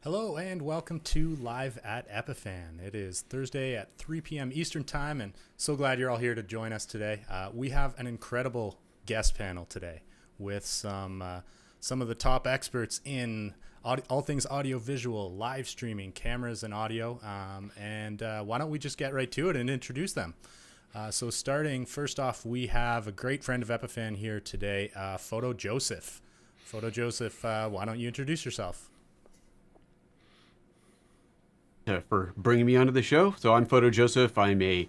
Hello and welcome to Live at Epiphan. It is Thursday at 3 p.m. Eastern Time, and so glad you're all here to join us today. We have an incredible guest panel today with some of the top experts in all things audio-visual, live streaming, cameras, and audio. Why don't we just get right to it and introduce them? So starting first off, we have a great friend of Epiphan here today, PhotoJoseph. PhotoJoseph, why don't you introduce yourself? For bringing me onto the show. So I'm PhotoJoseph. I'm a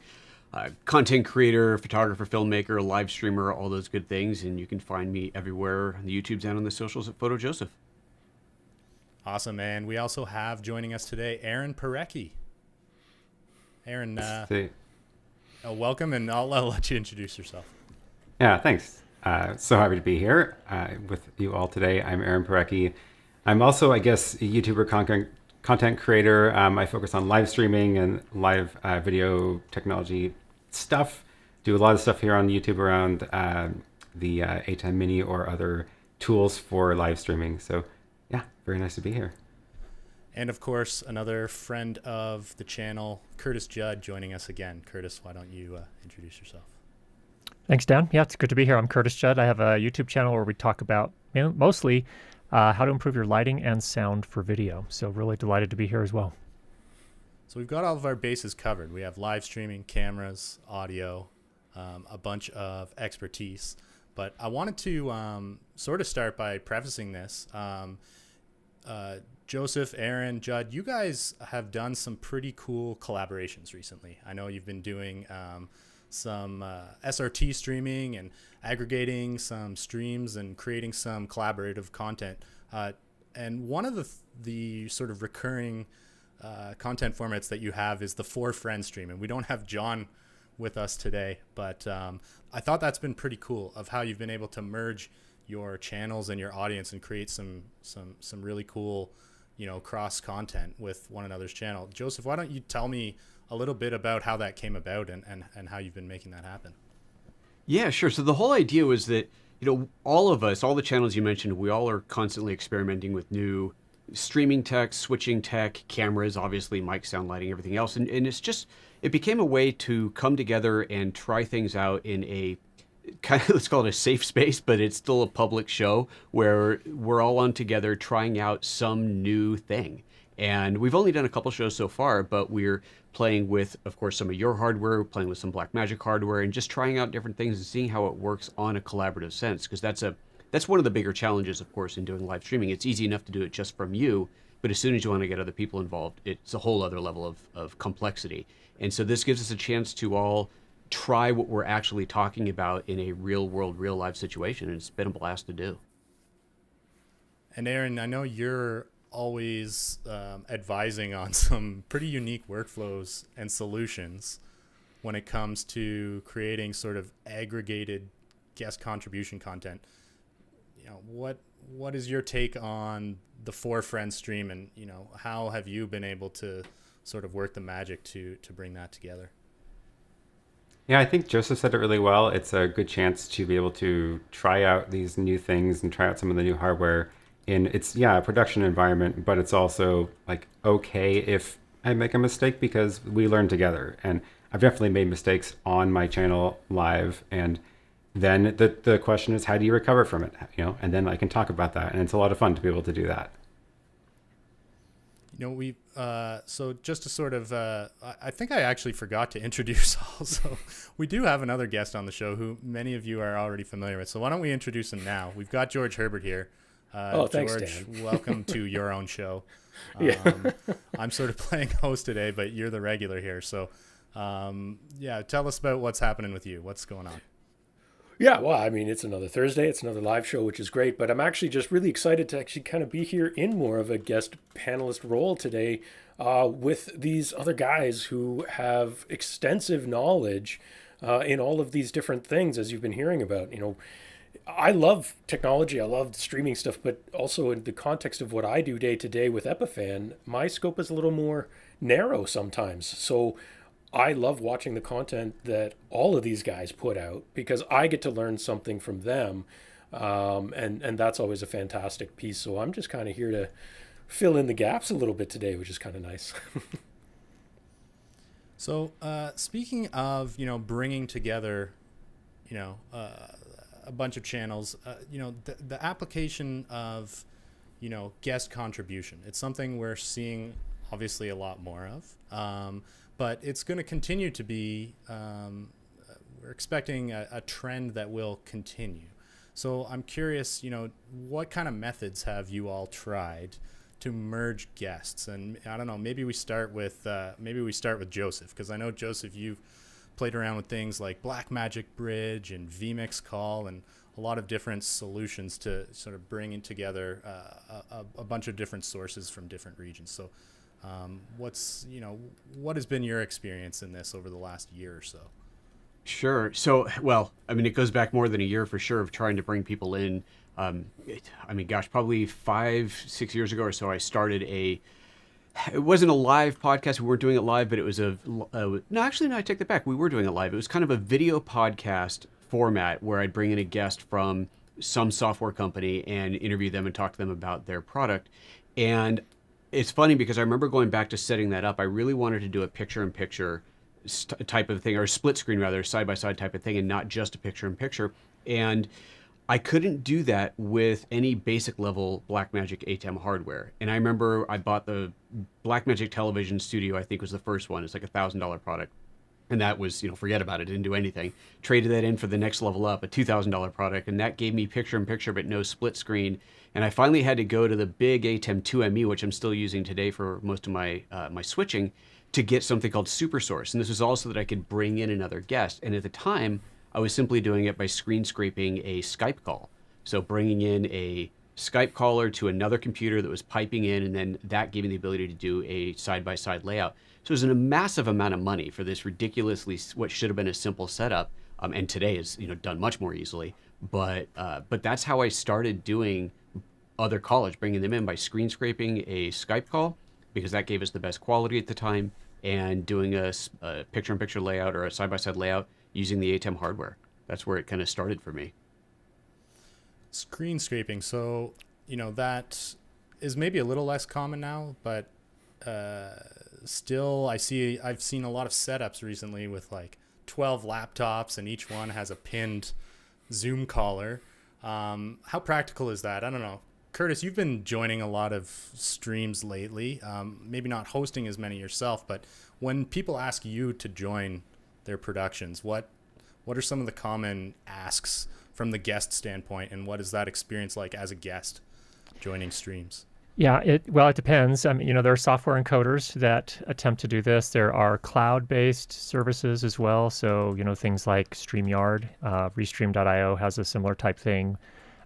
content creator, photographer, filmmaker, live streamer, all those good things. And you can find me everywhere on the YouTubes and on the socials at PhotoJoseph. Awesome. And we also have joining us today, Aaron Parecki. Aaron, welcome, and I'll let you introduce yourself. Yeah, thanks. So happy to be here with you all today. I'm Aaron Parecki. I'm also, I guess, a YouTuber content creator. I focus on live streaming and live video technology stuff. Do a lot of stuff here on YouTube around the A10 Mini or other tools for live streaming. So yeah, very nice to be here. And of course, another friend of the channel, Curtis Judd, joining us again. Curtis, why don't you introduce yourself? Thanks, Dan. Yeah, it's good to be here. I'm Curtis Judd. I have a YouTube channel where we talk about mostly how to improve your lighting and sound for video. So really delighted to be here as well. So we've got all of our bases covered. We have live streaming, cameras, audio, a bunch of expertise. But I wanted to sort of start by prefacing this. Joseph, Aaron, Judd, you guys have done some pretty cool collaborations recently. I know you've been doing some SRT streaming and aggregating some streams and creating some collaborative content. And one of the sort of recurring content formats that you have is the 4Friends stream. And we don't have John with us today, but I thought that's been pretty cool of how you've been able to merge your channels and your audience and create some really cool, cross content with one another's channel. Joseph, why don't you tell me a little bit about how that came about and how you've been making that happen? Yeah, sure. So the whole idea was that, all of us, all the channels you mentioned, we all are constantly experimenting with new streaming tech, switching tech, cameras, obviously mic, sound, lighting, everything else. And it became a way to come together and try things out in a kind of, let's call it a safe space, but it's still a public show where we're all on together trying out some new thing. And we've only done a couple shows so far, but we're playing with, of course, some of your hardware, playing with some Blackmagic hardware, and just trying out different things and seeing how it works on a collaborative sense. Because that's one of the bigger challenges, of course, in doing live streaming. It's easy enough to do it just from you, but as soon as you want to get other people involved, it's a whole other level of complexity. And so this gives us a chance to all try what we're actually talking about in a real world, real life situation. And it's been a blast to do. And Aaron, I know you're always advising on some pretty unique workflows and solutions when it comes to creating sort of aggregated guest contribution content. What is your take on the 4Friends stream, and how have you been able to sort of work the magic to bring that together? Yeah, I think Joseph said it really well. It's a good chance to be able to try out these new things and try out some of the new hardware in a production environment, but it's also like okay if I make a mistake because we learn together. And I've definitely made mistakes on my channel live, and then the question is, how do you recover from it? And then I can talk about that, and it's a lot of fun to be able to do that. We so just to sort of I think I actually forgot to introduce also, we do have another guest on the show who many of you are already familiar with, so why don't we introduce him now? We've got George Herbert here. Thanks, George, Dan. welcome to your own show. I'm sort of playing host today, but you're the regular here, so tell us about what's happening with you. What's going on? Yeah, well, I mean, it's another Thursday. It's another live show, which is great. But I'm actually just really excited to actually kind of be here in more of a guest panelist role today with these other guys who have extensive knowledge in all of these different things, as you've been hearing about. I love technology. I love streaming stuff, but also in the context of what I do day to day with Epiphan, my scope is a little more narrow sometimes. So I love watching the content that all of these guys put out because I get to learn something from them. And that's always a fantastic piece. So I'm just kind of here to fill in the gaps a little bit today, which is kind of nice. So speaking of, bringing together, a bunch of channels, the application of, guest contribution, it's something we're seeing obviously a lot more of, but it's going to continue to be, we're expecting a trend that will continue. So I'm curious, what kind of methods have you all tried to merge guests? And I don't know, maybe we start with Joseph, because I know, Joseph, you've played around with things like Blackmagic Bridge and vMix Call and a lot of different solutions to sort of bring in together a bunch of different sources from different regions. So what has been your experience in this over the last year or so? Sure. So, well, I mean, it goes back more than a year for sure of trying to bring people in. Probably 5-6 years ago or so, I started it wasn't a live podcast. We weren't doing it live, but it was no, I take that back. We were doing it live. It was kind of a video podcast format where I'd bring in a guest from some software company and interview them and talk to them about their product. And it's funny because I remember going back to setting that up. I really wanted to do a picture-in-picture type of thing, or a split screen rather, side-by-side type of thing, and not just a picture-in-picture. And I couldn't do that with any basic level Blackmagic ATEM hardware. And I remember I bought the Blackmagic Television Studio, I think was the first one. It's like $1,000 product. And that was, forget about it, didn't do anything. Traded that in for the next level up, a $2,000 product. And that gave me picture-in-picture, but no split screen. And I finally had to go to the big ATEM 2ME, which I'm still using today for most of my my switching, to get something called SuperSource. And this was also that I could bring in another guest. And at the time, I was simply doing it by screen scraping a Skype call. So bringing in a Skype caller to another computer that was piping in, and then that gave me the ability to do a side-by-side layout. So it was a massive amount of money for this ridiculously, what should have been a simple setup. And today is, done much more easily. But that's how I started doing other callers, bringing them in by screen scraping a Skype call, because that gave us the best quality at the time, and doing a picture-in-picture layout or a side-by-side layout using the ATEM hardware. That's where it kind of started for me. Screen scraping. So, that is maybe a little less common now, but still I've seen a lot of setups recently with like 12 laptops and each one has a pinned Zoom caller. How practical is that? I don't know. Curtis, you've been joining a lot of streams lately, maybe not hosting as many yourself, but when people ask you to join their productions, what are some of the common asks from the guest standpoint, and what is that experience like as a guest joining streams? Yeah, it depends. There are software encoders that attempt to do this. There are cloud-based services as well. So, things like StreamYard, Restream.io has a similar type thing.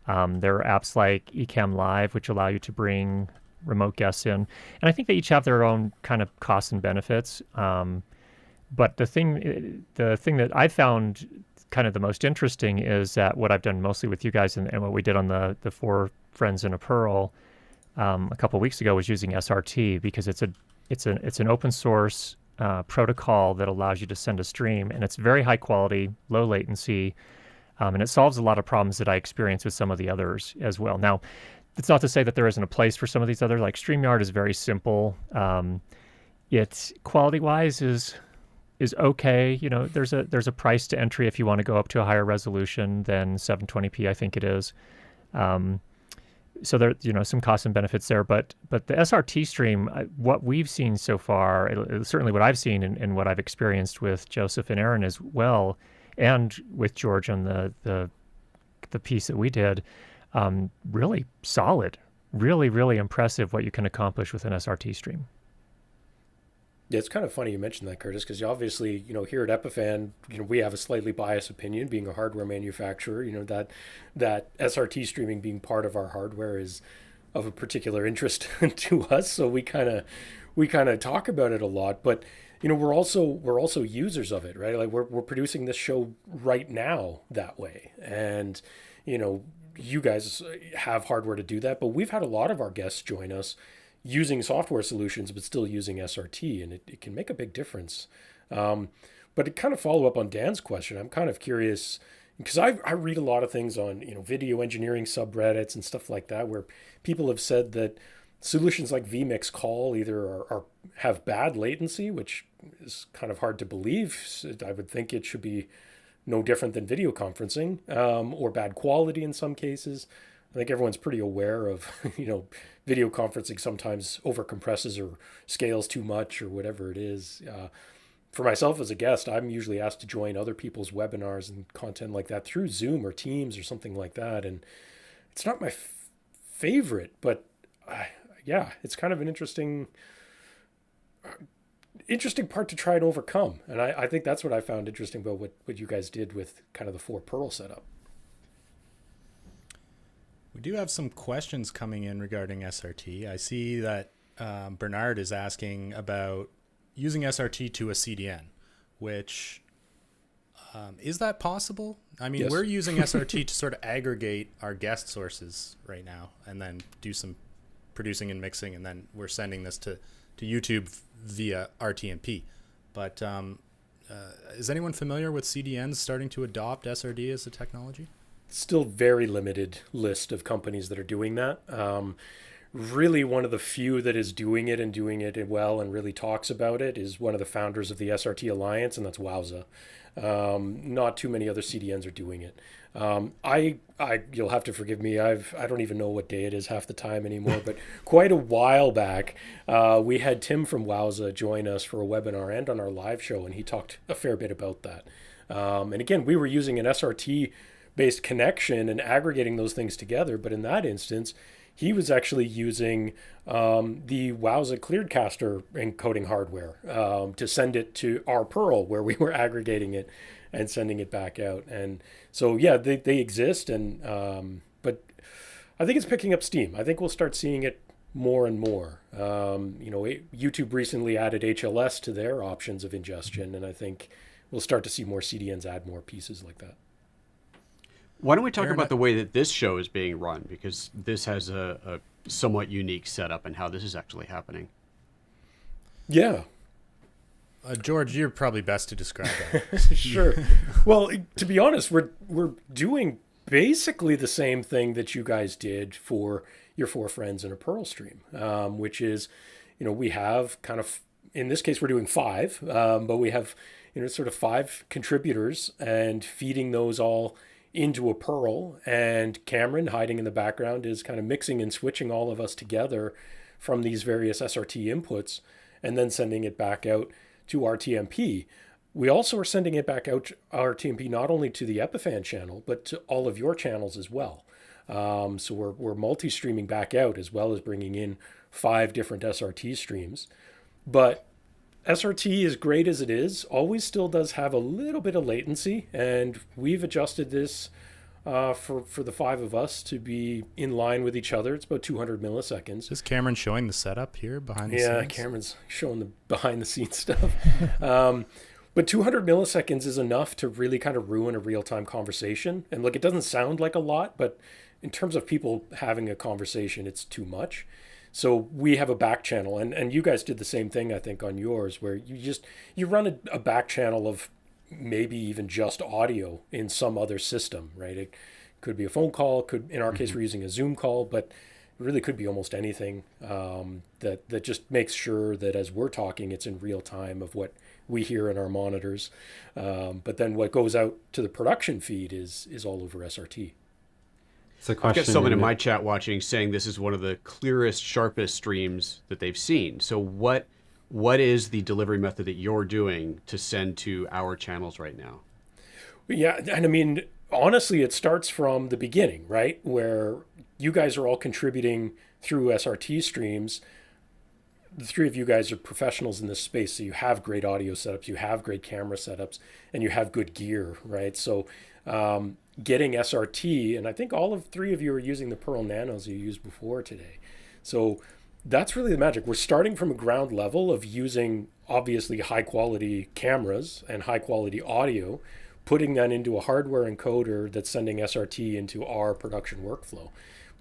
There are apps like Ecamm Live, which allow you to bring remote guests in. And I think they each have their own kind of costs and benefits. But the thing that I found kind of the most interesting is that what I've done mostly with you guys and what we did on the Four Friends in a Pearl a couple of weeks ago was using SRT, because it's an open source protocol that allows you to send a stream, and it's very high quality, low latency. And it solves a lot of problems that I experience with some of the others as well. Now, it's not to say that there isn't a place for some of these others. Like StreamYard is very simple. It quality-wise is okay. There's a price to entry if you want to go up to a higher resolution than 720p, I think it is. So there, some costs and benefits there. But the SRT stream, what we've seen so far, certainly what I've seen and what I've experienced with Joseph and Aaron as well, and with George on the piece that we did, really solid, really, really impressive what you can accomplish with an SRT stream. Yeah, it's kind of funny you mentioned that, Curtis, because obviously, here at Epiphan, we have a slightly biased opinion, being a hardware manufacturer, that SRT streaming being part of our hardware is of a particular interest to us. So we kind of talk about it a lot, but we're also users of it, right? Like we're producing this show right now that way. And, you guys have hardware to do that, but we've had a lot of our guests join us using software solutions, but still using SRT, and it can make a big difference. But to kind of follow up on Dan's question, I'm kind of curious, because I read a lot of things on, video engineering subreddits and stuff like that, where people have said that Solutions like vMix Call either have bad latency latency, which is kind of hard to believe. I would think it should be no different than video conferencing, or bad quality in some cases. I think everyone's pretty aware of, video conferencing sometimes overcompresses or scales too much or whatever it is. For myself as a guest, I'm usually asked to join other people's webinars and content like that through Zoom or Teams or something like that. And it's not my favorite, but yeah, it's kind of an interesting part to try and overcome. And I think that's what I found interesting about what you guys did with kind of the 4 Pearl setup. We do have some questions coming in regarding SRT. I see that Bernard is asking about using SRT to a CDN, which is that possible? I mean, Yes. We're using SRT to sort of aggregate our guest sources right now and then do some producing and mixing, and then we're sending this to YouTube via RTMP. But is anyone familiar with CDNs starting to adopt SRT as a technology? Still very limited list of companies that are doing that. Really one of the few that is doing it and doing it well and really talks about it is one of the founders of the SRT Alliance, and that's Wowza. Not too many other CDNs are doing it. You'll have to forgive me. I don't even know what day it is half the time anymore, but quite a while back, we had Tim from Wowza join us for a webinar and on our live show, and he talked a fair bit about that. And again, we were using an SRT based connection and aggregating those things together. But in that instance, he was actually using the Wowza Clearcaster encoding hardware to send it to our Pearl, where we were aggregating it and sending it back out. And so, yeah, they exist. And but I think it's picking up steam. I think we'll start seeing it more and more. YouTube recently added HLS to their options of ingestion, and I think we'll start to see more CDNs add more pieces like that. Why don't we talk about the way that this show is being run? Because this has a somewhat unique setup and how this is actually happening. Yeah. George, you're probably best to describe that. Sure. Well, to be honest, we're doing basically the same thing that you guys did for your 4 friends in a Pearl stream, which is, we have kind of, in this case, we're doing 5, but we have, sort of 5 contributors and feeding those all into a Pearl, and Cameron hiding in the background is kind of mixing and switching all of us together from these various SRT inputs and then sending it back out to RTMP. We also are sending it back out to RTMP not only to the Epiphan channel, but to all of your channels as well. So we're multi-streaming back out as well as bringing in 5 different SRT streams. But SRT, as great as it is, always still does have a little bit of latency, and we've adjusted this for the 5 of us to be in line with each other. It's about 200 milliseconds. Is Cameron showing the setup here behind the scenes? Yeah, Cameron's showing the behind-the-scenes stuff. But 200 milliseconds is enough to really kind of ruin a real-time conversation. And look, it doesn't sound like a lot, but in terms of people having a conversation, it's too much. So we have a back channel, and you guys did the same thing, I think, on yours, where you run a back channel of maybe even just audio in some other system, right? It could be a phone call, in our case, we're using a Zoom call, but it really could be almost anything that just makes sure that as we're talking, it's in real time of what we hear in our monitors. But then what goes out to the production feed is all over SRT. I've got someone in my chat watching saying this is one of the clearest, sharpest streams that they've seen. So what is the delivery method that you're doing to send to our channels right now? Yeah, and I mean, honestly, it starts from the beginning, right? Where you guys are all contributing through SRT streams. The 3 of you guys are professionals in this space, so you have great audio setups, you have great camera setups, and you have good gear, right? So getting SRT, and I think all of 3 of you are using the Pearl Nanos you used before today. So that's really the magic. We're starting from a ground level of using obviously high quality cameras and high quality audio, putting that into a hardware encoder that's sending SRT into our production workflow.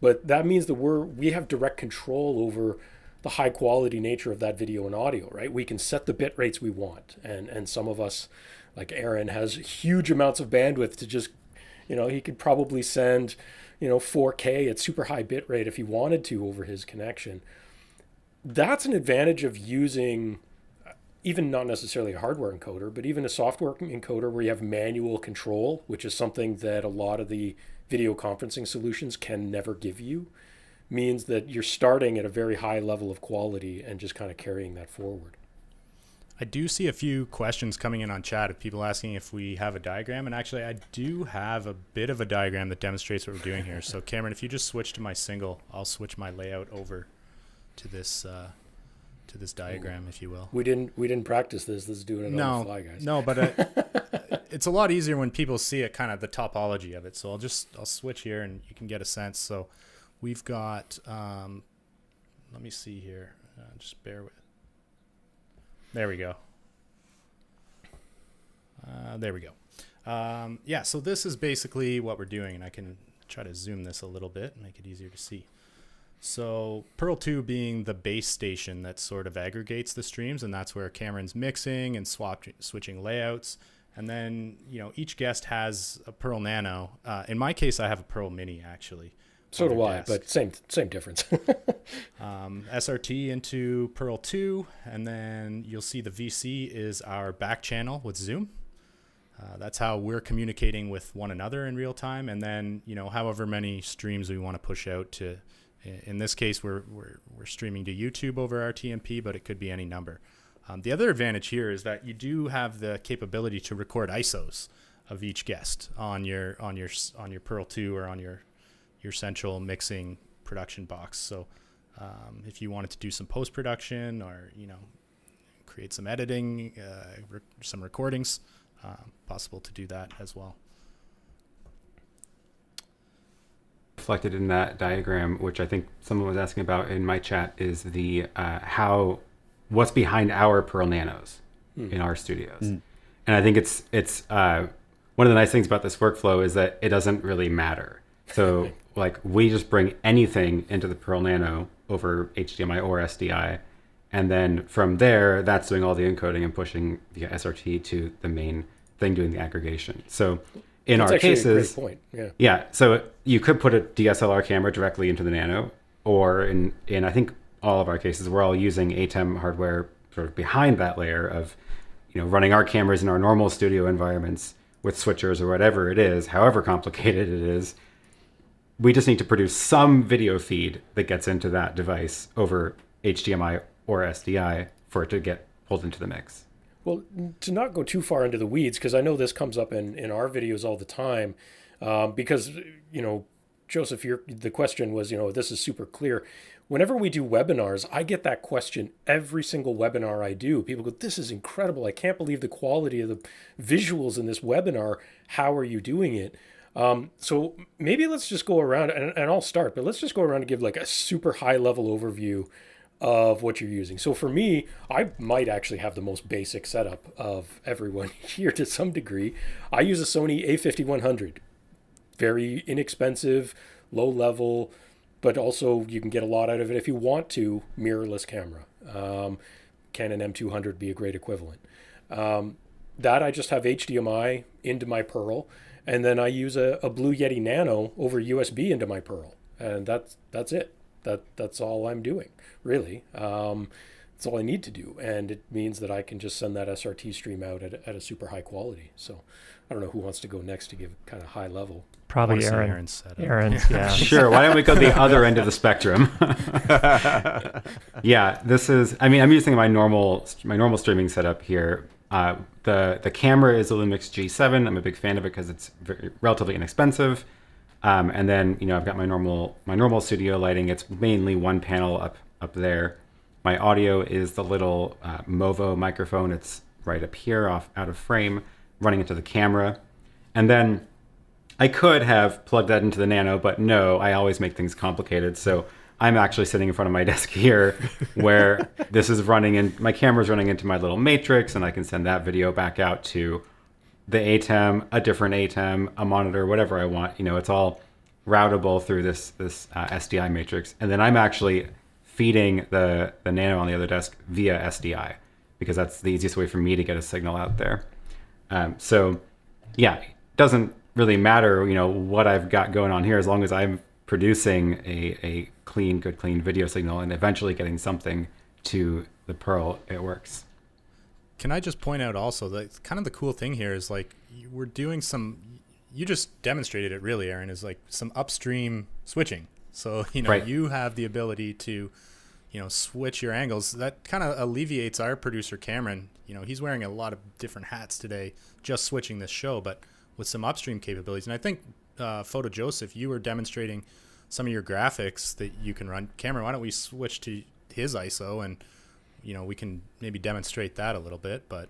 But that means that we have direct control over the high quality nature of that video and audio, right? We can set the bit rates we want. And some of us, like Aaron, has huge amounts of bandwidth to just He could probably send, 4K at super high bit rate if he wanted to over his connection. That's an advantage of using even not necessarily a hardware encoder, but even a software encoder where you have manual control, which is something that a lot of the video conferencing solutions can never give you, means that you're starting at a very high level of quality and just kind of carrying that forward. I do see a few questions coming in on chat of people asking if we have a diagram, and actually I do have a bit of a diagram that demonstrates what we're doing here. So Cameron, if you just switch to my single, I'll switch my layout over to this diagram, if you will. We didn't practice this. Let's do it on the fly, guys. No, but it's a lot easier when people see it, kind of the topology of it. So I'll switch here, and you can get a sense. So we've got, let me see here. Just bear with. There we go. There we go. Yeah, so this is basically what we're doing, and I can try to zoom this a little bit and make it easier to see. So Pearl 2 being the base station that sort of aggregates the streams, and that's where Cameron's mixing and switching layouts. And then, each guest has a Pearl Nano. In my case, I have a Pearl Mini, actually. So do I, but same difference. SRT into Pearl 2, and then you'll see the VC is our back channel with Zoom. That's how we're communicating with one another in real time, and then however many streams we want to push out to. In this case, we're streaming to YouTube over our TMP, but it could be any number. The other advantage here is that you do have the capability to record ISOs of each guest on your Pearl 2 or on your central mixing production box. So if you wanted to do some post-production or create some editing, some recordings, possible to do that as well. Reflected in that diagram, which I think someone was asking about in my chat, is the what's behind our Pearl Nanos in our studios. And I think it's one of the nice things about this workflow is that it doesn't really matter. So like we just bring anything into the Pearl Nano over HDMI or SDI, and then from there that's doing all the encoding and pushing via SRT to the main thing doing the aggregation. So in That's our actually cases, a great point. yeah, so you could put a DSLR camera directly into the Nano, or in I think all of our cases, we're all using ATEM hardware sort of behind that layer of, running our cameras in our normal studio environments with switchers or whatever it is, however complicated it is. We just need to produce some video feed that gets into that device over HDMI or SDI for it to get pulled into the mix. Well, to not go too far into the weeds, because I know this comes up in our videos all the time, because, Joseph, the question was, this is super clear. Whenever we do webinars, I get that question every single webinar I do. People go, this is incredible. I can't believe the quality of the visuals in this webinar. How are you doing it? So maybe let's just go around, and I'll start, but let's just go around and give like a super high level overview of what you're using. So for me, I might actually have the most basic setup of everyone here to some degree. I use a Sony A5100, very inexpensive, low level, but also you can get a lot out of it if you want to, mirrorless camera. Canon M200 be a great equivalent. That I just have HDMI into my Pearl, and then I use a Blue Yeti Nano over USB into my Pearl, and that's it. That's all I'm doing, really. That's all I need to do, and it means that I can just send that SRT stream out at a super high quality. So I don't know who wants to go next to give kind of high level. Probably Aaron. Aaron's, yeah. Sure. Why don't we go the other end of the spectrum? Yeah, this is. I mean, I'm using my normal streaming setup here. The camera is a Lumix G7. I'm a big fan of it because it's relatively inexpensive. And then I've got my normal studio lighting. It's mainly one panel up there. My audio is the little Movo microphone. It's right up here, out of frame, running into the camera. And then I could have plugged that into the Nano, but no, I always make things complicated. So I'm actually sitting in front of my desk here where this is running and my camera's running into my little matrix, and I can send that video back out to the ATEM, a different ATEM, a monitor, whatever I want. It's all routable through this SDI matrix. And then I'm actually feeding the Nano on the other desk via SDI because that's the easiest way for me to get a signal out there. So yeah, it doesn't really matter, what I've got going on here, as long as I'm producing a good clean video signal and eventually getting something to the Pearl, it works. Can I just point out also that kind of the cool thing here is like we're doing you just demonstrated it really, Aaron, is like some upstream switching. So, Right. you have the ability to, switch your angles. That kind of alleviates our producer, Cameron. He's wearing a lot of different hats today, just switching this show, but with some upstream capabilities. And I think, PhotoJoseph, you were demonstrating some of your graphics that you can run. Cameron, why don't we switch to his ISO and, we can maybe demonstrate that a little bit, but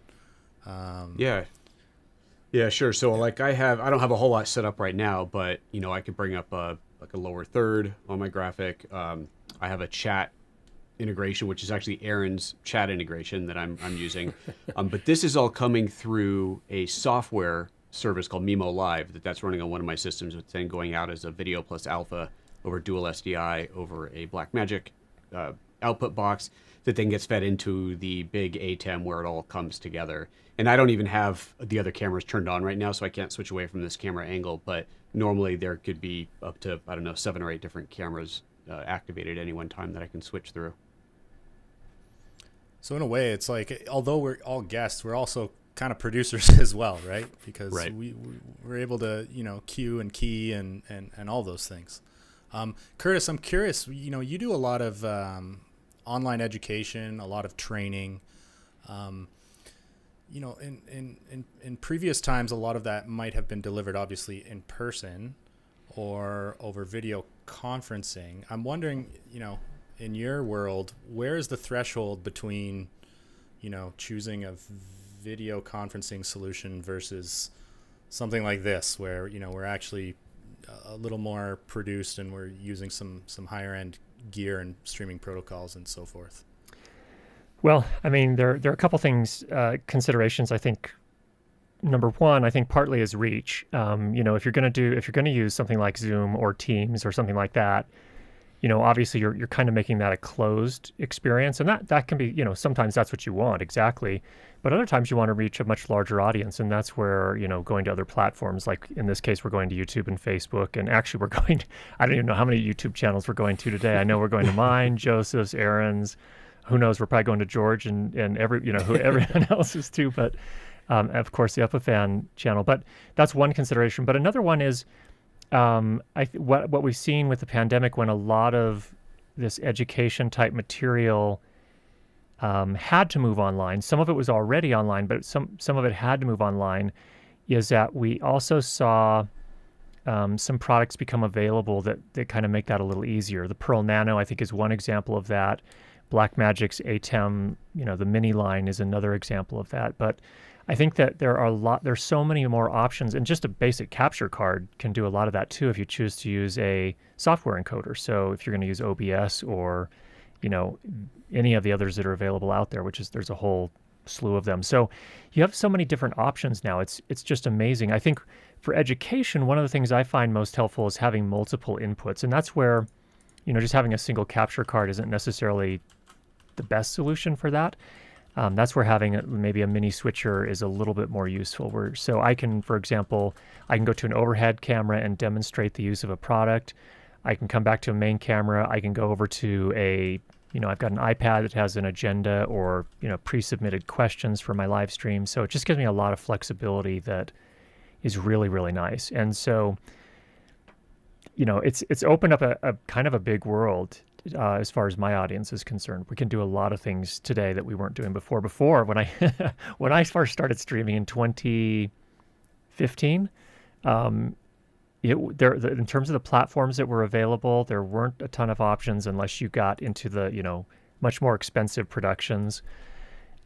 yeah, sure. So like I don't have a whole lot set up right now, but I could bring up a lower third on my graphic. I have a chat integration, which is actually Aaron's chat integration that I'm using. But this is all coming through a software service called Mimo Live that's running on one of my systems, it's then going out as a video plus alpha over dual SDI over a Blackmagic output box that then gets fed into the big ATEM where it all comes together. And I don't even have the other cameras turned on right now, so I can't switch away from this camera angle, but normally there could be up to, 7 or 8 different cameras activated at any one time that I can switch through. So in a way, it's like, although we're all guests, we're also kind of producers as well, right? Because Right. we're able to, cue and key and all those things. Curtis, I'm curious, you do a lot of online education, a lot of training. In previous times, a lot of that might have been delivered obviously in person or over video conferencing. I'm wondering, in your world, where is the threshold between, choosing a video conferencing solution versus something like this, where, we're actually a little more produced and we're using some higher end gear and streaming protocols and so forth? Well, I mean, there are a couple things, considerations. I think number one, I think partly is reach. If you're going to use something like Zoom or Teams or something like that, obviously you're kind of making that a closed experience, and that can be, sometimes that's what you want exactly, but other times you want to reach a much larger audience, and that's where going to other platforms, like in this case we're going to YouTube and Facebook, and actually I don't even know how many YouTube channels we're going to today. I know we're going to mine, Joseph's, Aaron's. Who knows? We're probably going to George and who everyone else is too. But of course, the Epiphan channel. But that's one consideration. But another one is what we've seen with the pandemic, when a lot of this education type material had to move online. Some of it was already online, but some of it had to move online. Is that we also saw some products become available that kind of make that a little easier. The Pearl Nano, I think, is one example of that. Blackmagic's ATEM, the mini line is another example of that. But I think that there's so many more options, and just a basic capture card can do a lot of that too if you choose to use a software encoder. So if you're going to use OBS or, any of the others that are available out there, there's a whole slew of them. So you have so many different options now. It's just amazing. I think for education, one of the things I find most helpful is having multiple inputs, and that's where, just having a single capture card isn't necessarily the best solution for that. That's where having maybe a mini switcher is a little bit more useful. So I can, for example, I can go to an overhead camera and demonstrate the use of a product. I can come back to a main camera. I can go over to I've got an iPad that has an agenda or, pre-submitted questions for my live stream. So it just gives me a lot of flexibility that is really, really nice. And so, it's opened up a kind of a big world as far as my audience is concerned. We can do a lot of things today that we weren't doing before. Before, when I when I first started streaming in 2015, in terms of the platforms that were available, there weren't a ton of options unless you got into the much more expensive productions.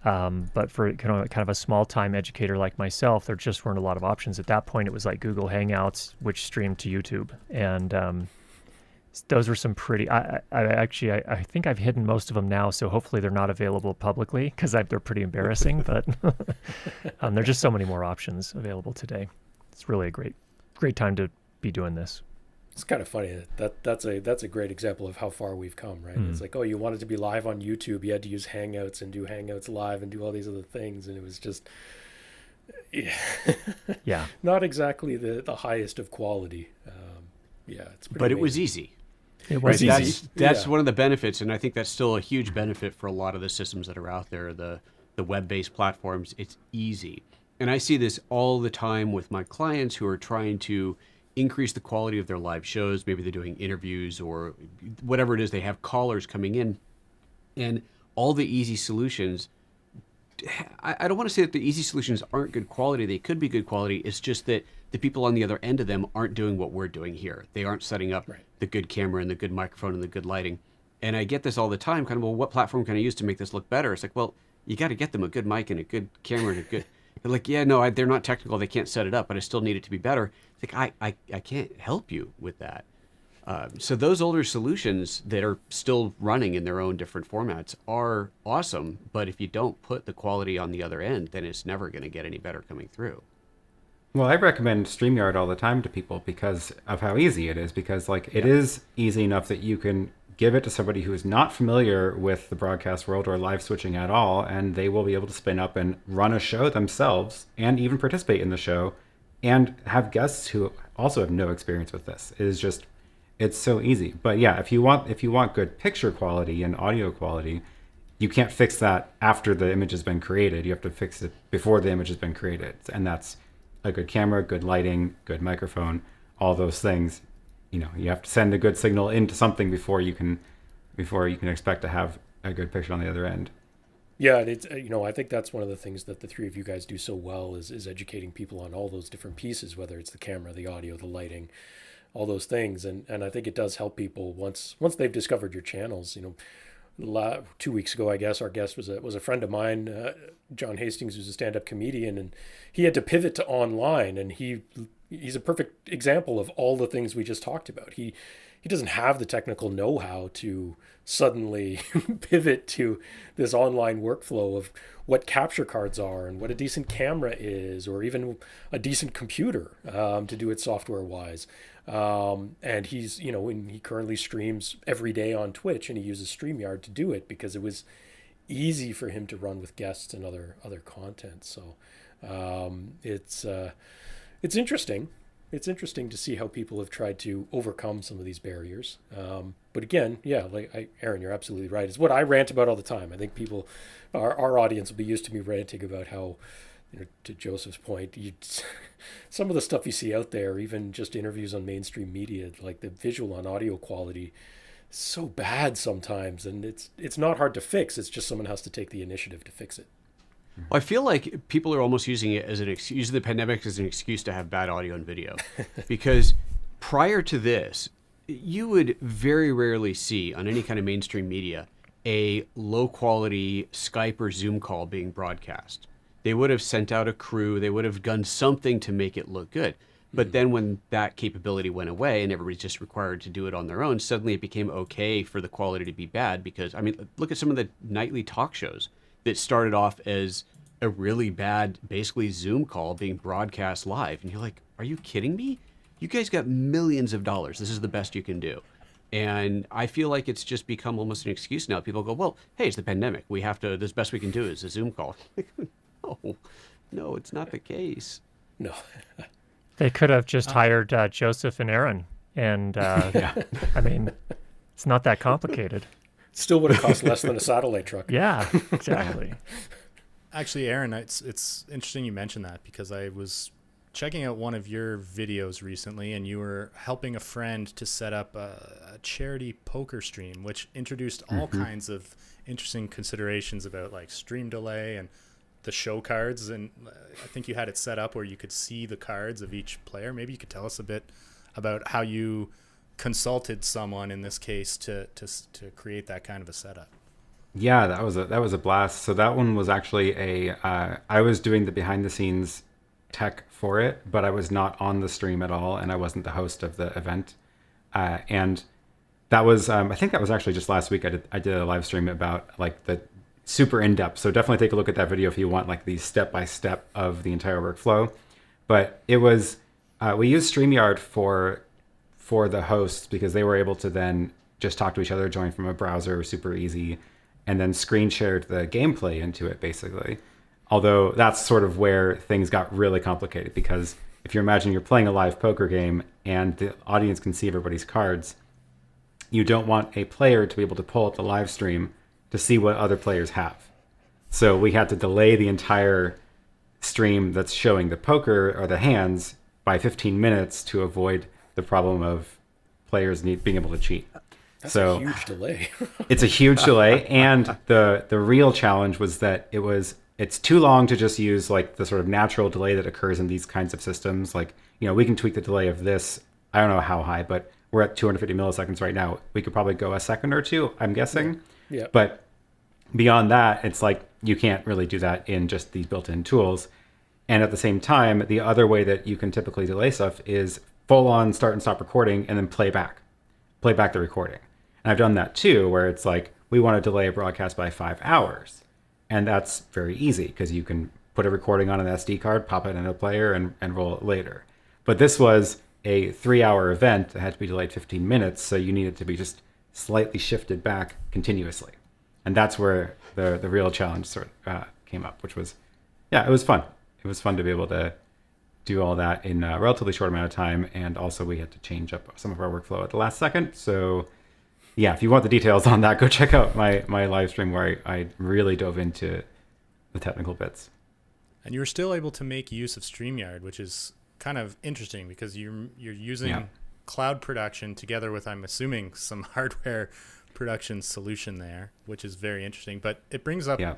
But for kind of a small time educator like myself, there just weren't a lot of options. At that point, it was like Google Hangouts, which streamed to YouTube, and those were some pretty. I think I've hidden most of them now, so hopefully they're not available publicly because they're pretty embarrassing. But there's just so many more options available today. It's really a great time to be doing this. It's kind of funny that's a great example of how far we've come, right? It's like, you wanted to be live on YouTube, you had to use Hangouts and do Hangouts live and do all these other things, and it was just Yeah. Yeah. Not exactly the highest of quality. Yeah, it's pretty But it was amazing. easy. It Right. was It's easy. easy. That's Yeah. one of the benefits, and I think that's still a huge benefit for a lot of the systems that are out there. The web-based platforms, it's easy, and I see this all the time with my clients who are trying to increase the quality of their live shows. Maybe they're doing interviews or whatever it is. They have callers coming in, and all the easy solutions. I don't want to say that the easy solutions aren't good quality. They could be good quality. It's just that the people on the other end of them aren't doing what we're doing here. They aren't setting up Right. the good camera and the good microphone and the good lighting. And I get this all the time, kind of, well, what platform can I use to make this look better? It's like, well, you got to get them a good mic and a good camera and a good. They're like, yeah, no, they're not technical. They can't set it up, but I still need it to be better. It's like, I can't help you with that. So those older solutions that are still running in their own different formats are awesome, but if you don't put the quality on the other end, then it's never going to get any better coming through. Well, I recommend StreamYard all the time to people because of how easy it is. Because it is easy enough that you can give it to somebody who is not familiar with the broadcast world or live switching at all, and they will be able to spin up and run a show themselves and even participate in the show and have guests who also have no experience with this. It is just, it's so easy. But yeah, if you want good picture quality and audio quality, you can't fix that after the image has been created. You have to fix it before the image has been created, and that's a good camera, good lighting, good microphone, all those things. You have to send a good signal into something before you can expect to have a good picture on the other end. Yeah, it's I think that's one of the things that the three of you guys do so well is educating people on all those different pieces, whether it's the camera, the audio, the lighting, all those things, and I think it does help people once they've discovered your channels. 2 weeks ago, I guess our guest was a friend of mine, John Hastings, who's a stand-up comedian, and he had to pivot to online, and he's a perfect example of all the things we just talked about. He doesn't have the technical know-how to suddenly pivot to this online workflow of what capture cards are and what a decent camera is, or even a decent computer to do it software-wise. And he currently streams every day on Twitch, and he uses StreamYard to do it because it was easy for him to run with guests and other content. So it's interesting. It's interesting to see how people have tried to overcome some of these barriers. But again, yeah, Aaron, you're absolutely right. It's what I rant about all the time. I think our audience will be used to me ranting about how, to Joseph's point, some of the stuff you see out there, even just interviews on mainstream media, like the visual and audio quality, is so bad sometimes, and it's not hard to fix. It's just someone has to take the initiative to fix it. Well, I feel like people are almost using it as using the pandemic as an excuse to have bad audio and video, because prior to this, you would very rarely see on any kind of mainstream media a low quality Skype or Zoom call being broadcast. They would have sent out a crew. They would have done something to make it look good. But then when that capability went away and everybody's just required to do it on their own, suddenly it became okay for the quality to be bad. Because, look at some of the nightly talk shows that started off as a really bad, basically Zoom call being broadcast live. And you're like, are you kidding me? You guys got millions of dollars. This is the best you can do. And I feel like it's just become almost an excuse now. People go, well, hey, it's the pandemic. We have to, this best we can do is a Zoom call. No, it's not the case. No. They could have just hired Joseph and Aaron. And it's not that complicated. Still would have cost less than a satellite truck. Yeah, exactly. Actually, Aaron, it's interesting you mentioned that, because I was checking out one of your videos recently, and you were helping a friend to set up a charity poker stream, which introduced all kinds of interesting considerations about like stream delay and the show cards. And I think you had it set up where you could see the cards of each player. Maybe you could tell us a bit about how you consulted someone in this case to create that kind of a setup. Yeah, that was a blast. So that one was actually I was doing the behind the scenes tech for it, but I was not on the stream at all, and I wasn't the host of the event. And that was I think that was actually just last week. I did a live stream about like the super in depth. So definitely take a look at that video if you want like the step by step of the entire workflow. But it was we used StreamYard for the hosts because they were able to then just talk to each other, join from a browser, super easy, and then screen shared the gameplay into it basically. Although that's sort of where things got really complicated, because if you imagine you're playing a live poker game and the audience can see everybody's cards, you don't want a player to be able to pull up the live stream to see what other players have. So we had to delay the entire stream that's showing the poker or the hands by 15 minutes to avoid the problem of players being able to cheat. That's so a huge delay. It's a huge delay, and the real challenge was that it's too long to just use like the sort of natural delay that occurs in these kinds of systems. Like, we can tweak the delay of this. I don't know how high, but we're at 250 milliseconds right now. We could probably go a second or two, I'm guessing. Yeah. But beyond that, it's like you can't really do that in just these built-in tools. And at the same time, the other way that you can typically delay stuff is full on start and stop recording and then play back the recording. And I've done that too, where it's like, we want to delay a broadcast by 5 hours. And that's very easy because you can put a recording on an SD card, pop it in a player, and roll it later. But this was a 3-hour event that had to be delayed 15 minutes, so you needed to be just slightly shifted back continuously. And that's where the real challenge sort of came up, which was, it was fun. It was fun to be able to do all that in a relatively short amount of time, and also we had to change up some of our workflow at the last second. So yeah, if you want the details on that, go check out my live stream where I really dove into the technical bits. And you were still able to make use of StreamYard, which is kind of interesting because you're using cloud production together with, I'm assuming, some hardware production solution there, which is very interesting. But it brings up a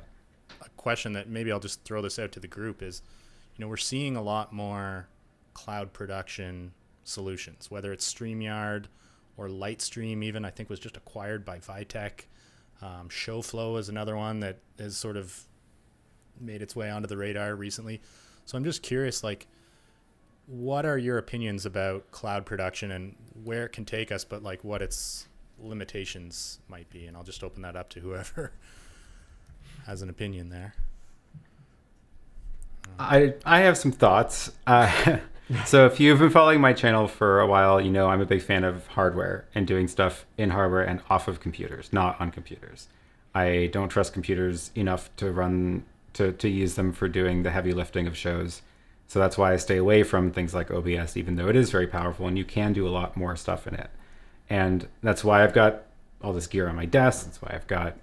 question that maybe I'll just throw this out to the group is, we're seeing a lot more cloud production solutions, whether it's StreamYard or Lightstream even, I think was just acquired by Vitech. ShowFlow is another one that has sort of made its way onto the radar recently. So I'm just curious, like, what are your opinions about cloud production and where it can take us, but like what its limitations might be? And I'll just open that up to whoever has an opinion there. I have some thoughts. So if you've been following my channel for a while, I'm a big fan of hardware and doing stuff in hardware and off of computers, not on computers. I don't trust computers enough to use them for doing the heavy lifting of shows. So that's why I stay away from things like OBS, even though it is very powerful and you can do a lot more stuff in it. And that's why I've got all this gear on my desk. That's why I've got,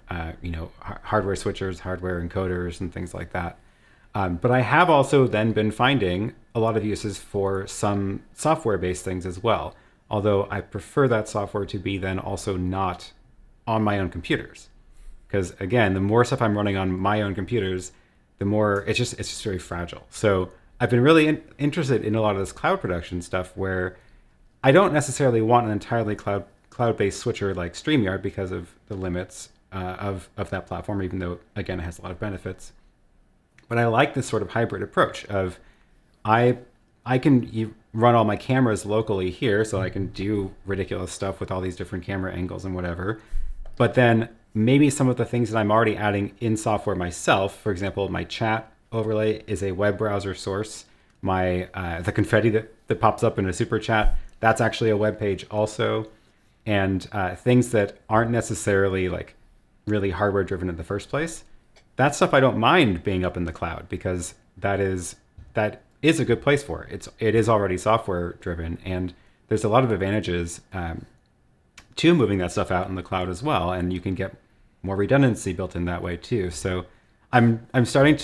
hardware switchers, hardware encoders, and things like that. But I have also then been finding a lot of uses for some software-based things as well. Although I prefer that software to be then also not on my own computers. Because again, the more stuff I'm running on my own computers, the more it's just very fragile. So I've been really interested in a lot of this cloud production stuff where I don't necessarily want an entirely cloud-based switcher like StreamYard because of the limits of that platform, even though, again, it has a lot of benefits. But I like this sort of hybrid approach of I can run all my cameras locally here, so I can do ridiculous stuff with all these different camera angles and whatever. But then maybe some of the things that I'm already adding in software myself, for example, my chat overlay is a web browser source. My the confetti that pops up in a super chat, that's actually a web page also. And things that aren't necessarily like really hardware driven in the first place, that stuff I don't mind being up in the cloud because that is a good place for it. It is already software driven, and there's a lot of advantages to moving that stuff out in the cloud as well, and you can get more redundancy built in that way too. So I'm starting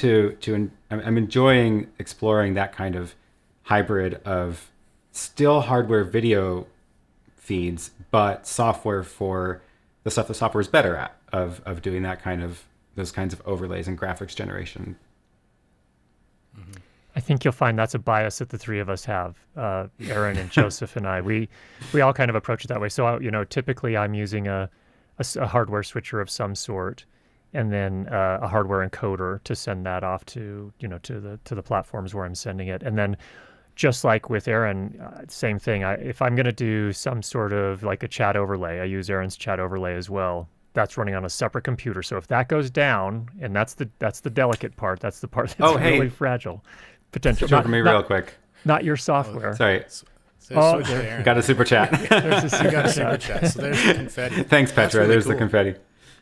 I'm enjoying exploring that kind of hybrid of still hardware video feeds, but software for the stuff that software is better at of doing those kinds of overlays and graphics generation. Mm-hmm. I think you'll find that's a bias that the three of us have, Aaron and Joseph and I. We all kind of approach it that way. So, typically I'm using a hardware switcher of some sort, and then a hardware encoder to send that off to the platforms where I'm sending it. And then, just like with Aaron, same thing. If I'm going to do some sort of like a chat overlay, I use Aaron's chat overlay as well. That's running on a separate computer. So if that goes down, and that's the delicate part, that's the part that's really fragile. Potential. Switch over me real quick. Not your software. Sorry. Got a super chat. You got a super chat. So there's the confetti. Thanks, Petra. Really there's cool. the confetti.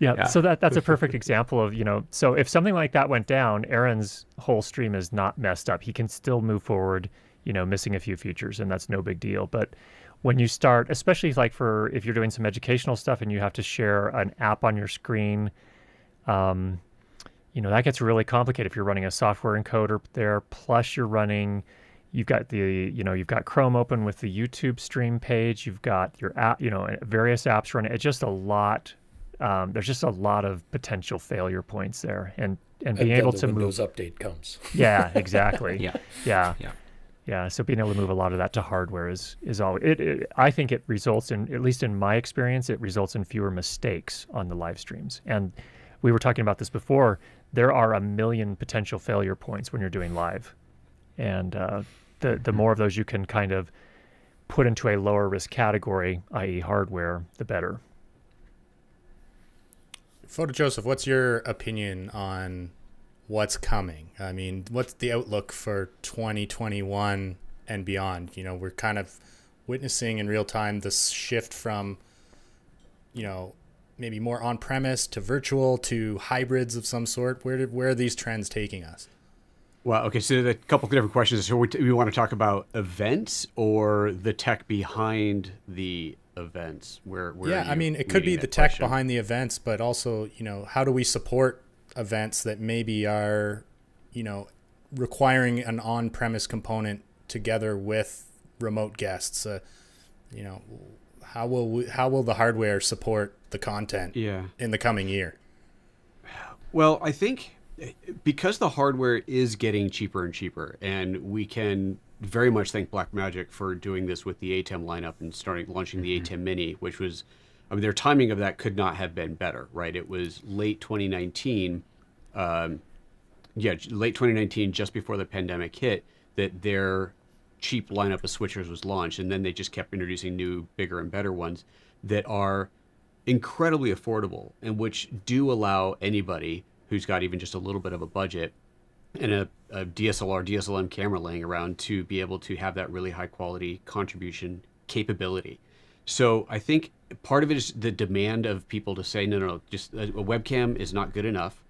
Yeah. So that's a perfect example of, so if something like that went down, Aaron's whole stream is not messed up. He can still move forward, missing a few features, and that's no big deal. But when you start, especially like if you're doing some educational stuff and you have to share an app on your screen, that gets really complicated if you're running a software encoder there, plus you've got Chrome open with the YouTube stream page, you've got your app, various apps running. It's just a lot. There's just a lot of potential failure points there, and being able to Windows move. update comes. Yeah, exactly. Yeah. Yeah. So being able to move a lot of that to hardware is all. I think it results in, at least in my experience, it results in fewer mistakes on the live streams. And we were talking about this before. There are a million potential failure points when you're doing live, and the more of those you can kind of put into a lower risk category, i.e., hardware, the better. PhotoJoseph, what's your opinion on what's coming? I mean, what's the outlook for 2021 and beyond? We're kind of witnessing in real time this shift from, maybe more on-premise to virtual to hybrids of some sort. Where are these trends taking us? Well, okay, so a couple of different questions. So we want to talk about events or the tech behind the events? Where yeah, I mean, it could be the tech behind the events, but also, how do we support events that maybe are, requiring an on-premise component together with remote guests? How will the hardware support the content in the coming year? Well, I think because the hardware is getting cheaper and cheaper, and we can very much thank Blackmagic for doing this with the ATEM lineup and launching the ATEM Mini, which was, their timing of that could not have been better, right? It was late 2019, late 2019, just before the pandemic hit, that their cheap lineup of switchers was launched, and then they just kept introducing new, bigger and better ones that are incredibly affordable and which do allow anybody who's got even just a little bit of a budget and a DSLR, DSLM camera laying around to be able to have that really high quality contribution capability. So I think part of it is the demand of people to say, no, just a webcam is not good enough.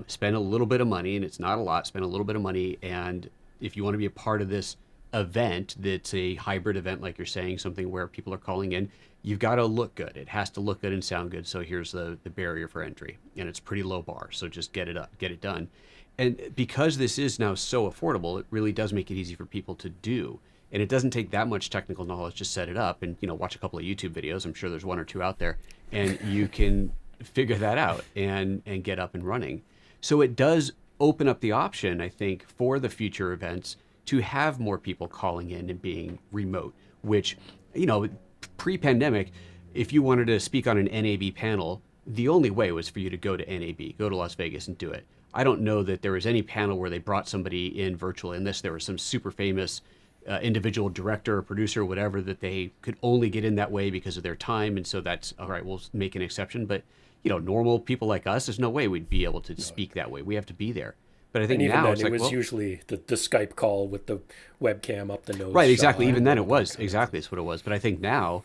Spend a little bit of money, and it's not a lot, spend a little bit of money. And if you want to be a part of this event, that's a hybrid event, like you're saying, something where people are calling in, you've got to look good. It has to look good and sound good. So here's the barrier for entry, and it's pretty low bar. So just get it done. And because this is now so affordable, it really does make it easy for people to do. And it doesn't take that much technical knowledge to set it up and, watch a couple of YouTube videos. I'm sure there's one or two out there, and you can figure that out and get up and running. So it does open up the option, I think, for the future events to have more people calling in and being remote, which, pre-pandemic, if you wanted to speak on an NAB panel, the only way was for you to go to NAB, go to Las Vegas and do it. I don't know that there was any panel where they brought somebody in virtually, unless there was some super famous individual director or producer or whatever that they could only get in that way because of their time. And so that's, all right, we'll make an exception. But, normal people like us, there's no way we'd be able to speak that way. We have to be there. But I think now it's like, it was usually the Skype call with the webcam up the nose. Right, exactly. Even then it was. Exactly, that's what it was. But I think now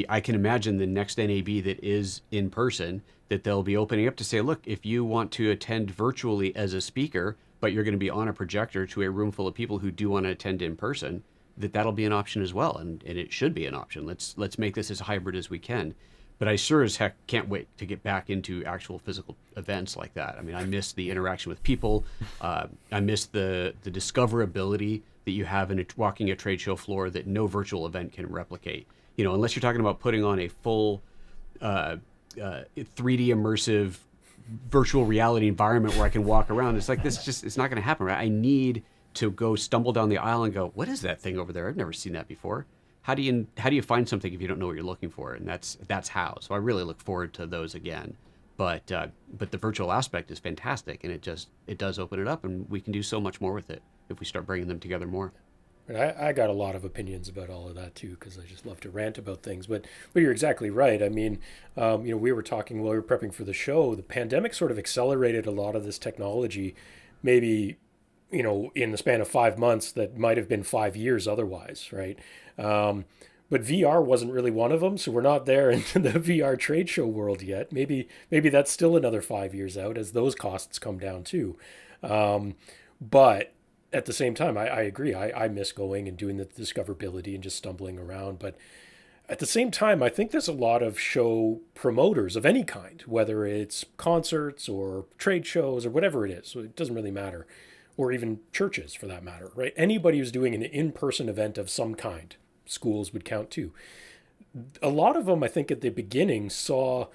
I can imagine the next NAB that is in person, that they'll be opening up to say, look, if you want to attend virtually as a speaker, but you're going to be on a projector to a room full of people who do want to attend in person, that'll be an option as well. And it should be an option. Let's make this as hybrid as we can. But I sure as heck can't wait to get back into actual physical events like that. I mean, I miss the interaction with people. I miss the discoverability that you have in walking a trade show floor that no virtual event can replicate. Unless you're talking about putting on a full 3D immersive virtual reality environment where I can walk around. It's like it's not going to happen, right? I need to go stumble down the aisle and go, what is that thing over there? I've never seen that before. How do you find something if you don't know what you're looking for? And that's how. So I really look forward to those again. But the virtual aspect is fantastic, and it does open it up, and we can do so much more with it if we start bringing them together more. I got a lot of opinions about all of that too, because I just love to rant about things. But you're exactly right. I mean, we were talking while we were prepping for the show. The pandemic sort of accelerated a lot of this technology, maybe, in the span of 5 months that might have been 5 years otherwise, right? but VR wasn't really one of them. So we're not there in the VR trade show world yet. Maybe that's still another 5 years out as those costs come down too. But at the same time, I agree. I miss going and doing the discoverability and just stumbling around. But at the same time, I think there's a lot of show promoters of any kind, whether it's concerts or trade shows or whatever it is. So it doesn't really matter. Or even churches for that matter, right? Anybody who's doing an in-person event of some kind, schools would count too. A lot of them, I think at the beginning, saw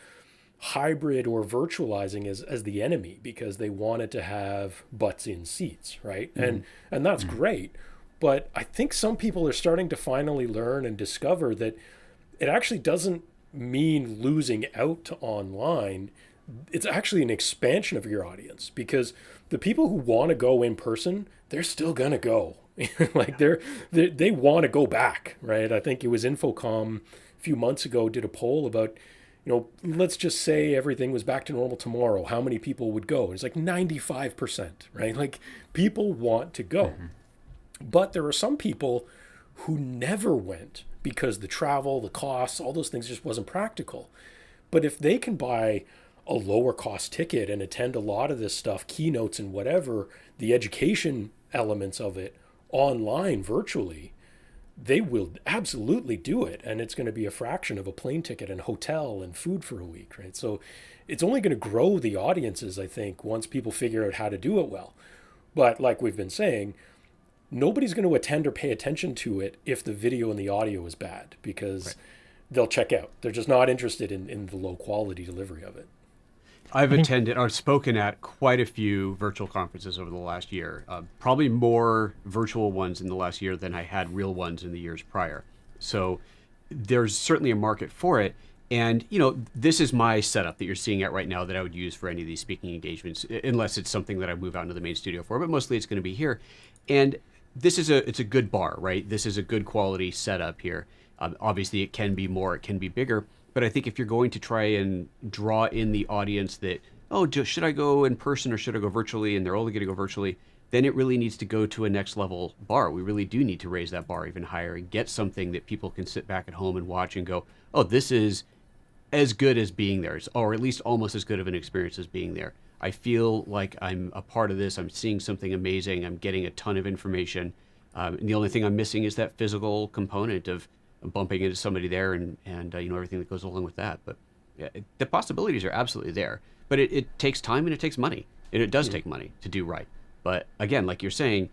hybrid or virtualizing as the enemy because they wanted to have butts in seats, right? And that's great. But I think some people are starting to finally learn and discover that it actually doesn't mean losing out to online. It's actually an expansion of your audience because the people who want to go in person, they're still going to go. Like they want to go back, right? I think it was Infocom a few months ago did a poll about, let's just say everything was back to normal tomorrow. How many people would go? It's like 95%, right? Like people want to go. But there are some people who never went because the travel, the costs, all those things just wasn't practical. But if they can buy a lower cost ticket and attend a lot of this stuff, keynotes and whatever, the education elements of it online virtually, they will absolutely do it. And it's going to be a fraction of a plane ticket and hotel and food for a week, right? So it's only going to grow the audiences, I think, once people figure out how to do it well. But like we've been saying, nobody's going to attend or pay attention to it if the video and the audio is bad because they'll check out. They're just not interested in the low quality delivery of it. I've attended or spoken at quite a few virtual conferences over the last year, probably more virtual ones in the last year than I had real ones in the years prior. So there's certainly a market for it. And, this is my setup that you're seeing at right now that I would use for any of these speaking engagements, unless it's something that I move out into the main studio for, but mostly it's going to be here. And it's a good bar, right? This is a good quality setup here. Obviously it can be more, it can be bigger. But I think if you're going to try and draw in the audience that, should I go in person or should I go virtually? And they're only going to go virtually. Then it really needs to go to a next level bar. We really do need to raise that bar even higher and get something that people can sit back at home and watch and go, this is as good as being there, or at least almost as good of an experience as being there. I feel like I'm a part of this. I'm seeing something amazing. I'm getting a ton of information. And the only thing I'm missing is that physical component of bumping into somebody there and everything that goes along with that. But yeah, the possibilities are absolutely there. But it takes time and it takes money. And it does take money to do right. But again, like you're saying,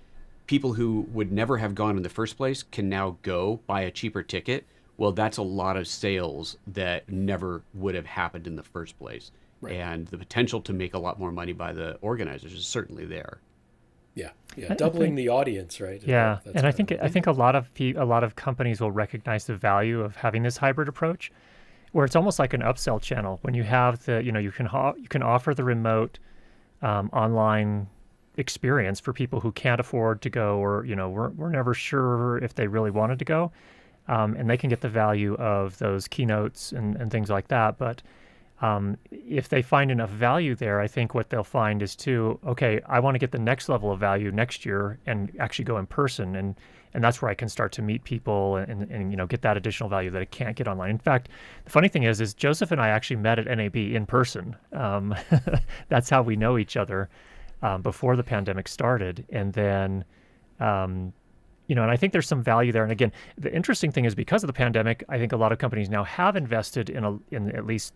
people who would never have gone in the first place can now go buy a cheaper ticket. Well, that's a lot of sales that never would have happened in the first place. Right. And the potential to make a lot more money by the organizers is certainly there. Yeah, doubling the audience, right? Yeah, and I think a lot of companies will recognize the value of having this hybrid approach, where it's almost like an upsell channel. When you have you can offer the remote online experience for people who can't afford to go, or we're never sure if they really wanted to go, and they can get the value of those keynotes and things like that, but. If they find enough value there, I think what they'll find is I want to get the next level of value next year and actually go in person. And that's where I can start to meet people and get that additional value that I can't get online. In fact, the funny thing is Joseph and I actually met at NAB in person. That's how we know each other before the pandemic started. And then, and I think there's some value there. And again, the interesting thing is because of the pandemic, I think a lot of companies now have invested in at least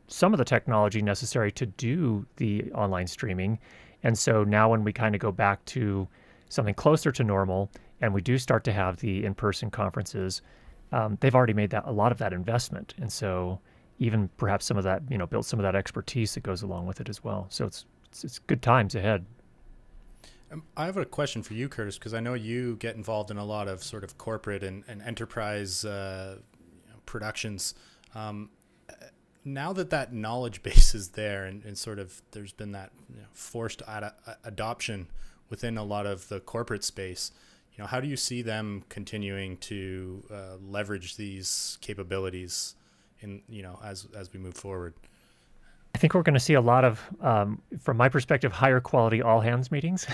some of the technology necessary to do the online streaming. And so now when we kind of go back to something closer to normal and we do start to have the in-person conferences, they've already made a lot of that investment. And so even perhaps some of that, built some of that expertise that goes along with it as well. So it's good times ahead. I have a question for you, Curtis, because I know you get involved in a lot of sort of corporate and enterprise productions. Now that knowledge base is there and sort of there's been that forced adoption within a lot of the corporate space, how do you see them continuing to leverage these capabilities in as we move forward? I think we're going to see a lot of, from my perspective, higher quality all hands meetings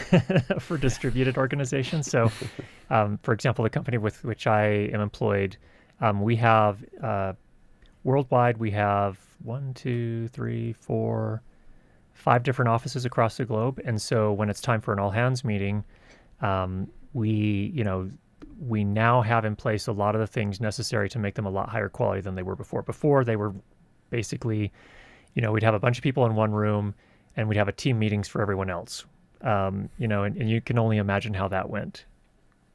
for distributed organizations. So, for example, the company with which I am employed, We have worldwide, we have 1, 2, 3, 4, 5 different offices across the globe. And so when it's time for an all hands meeting, we now have in place a lot of the things necessary to make them a lot higher quality than they were before. Before, they were basically, we'd have a bunch of people in one room and we'd have a team meetings for everyone else. And you can only imagine how that went.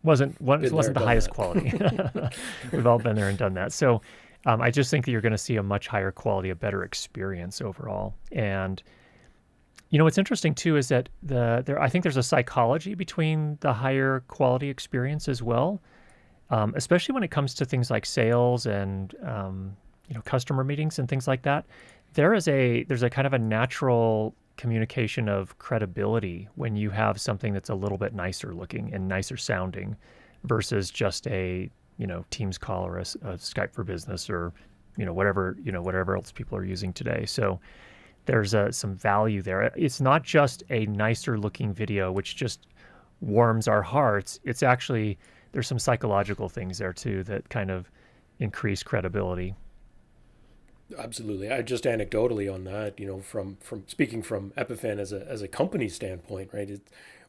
It wasn't the highest quality. We've all been there and done that. So I just think that you're going to see a much higher quality, a better experience overall. And what's interesting too is that I think there's a psychology between the higher quality experience as well, especially when it comes to things like sales and customer meetings and things like that. There's a kind of a natural communication of credibility when you have something that's a little bit nicer looking and nicer sounding versus just a Teams call or a Skype for Business or whatever else people are using today. So there's some value there. It's not just a nicer looking video which just warms our hearts. It's actually, there's some psychological things there too that kind of increase credibility. Absolutely. I just anecdotally on that, from speaking from Epiphan as a company standpoint, right?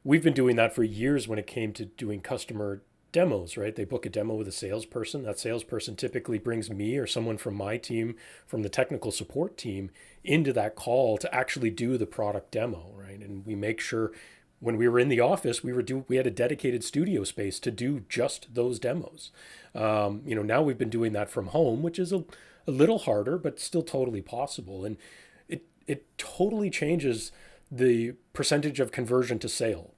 We've been doing that for years when it came to doing customer demos, right? They book a demo with a salesperson. That salesperson typically brings me or someone from my team, from the technical support team, into that call to actually do the product demo, right? And we make sure when we were in the office, we had a dedicated studio space to do just those demos. Now we've been doing that from home, which is a little harder, but still totally possible. And it totally changes the percentage of conversion to sale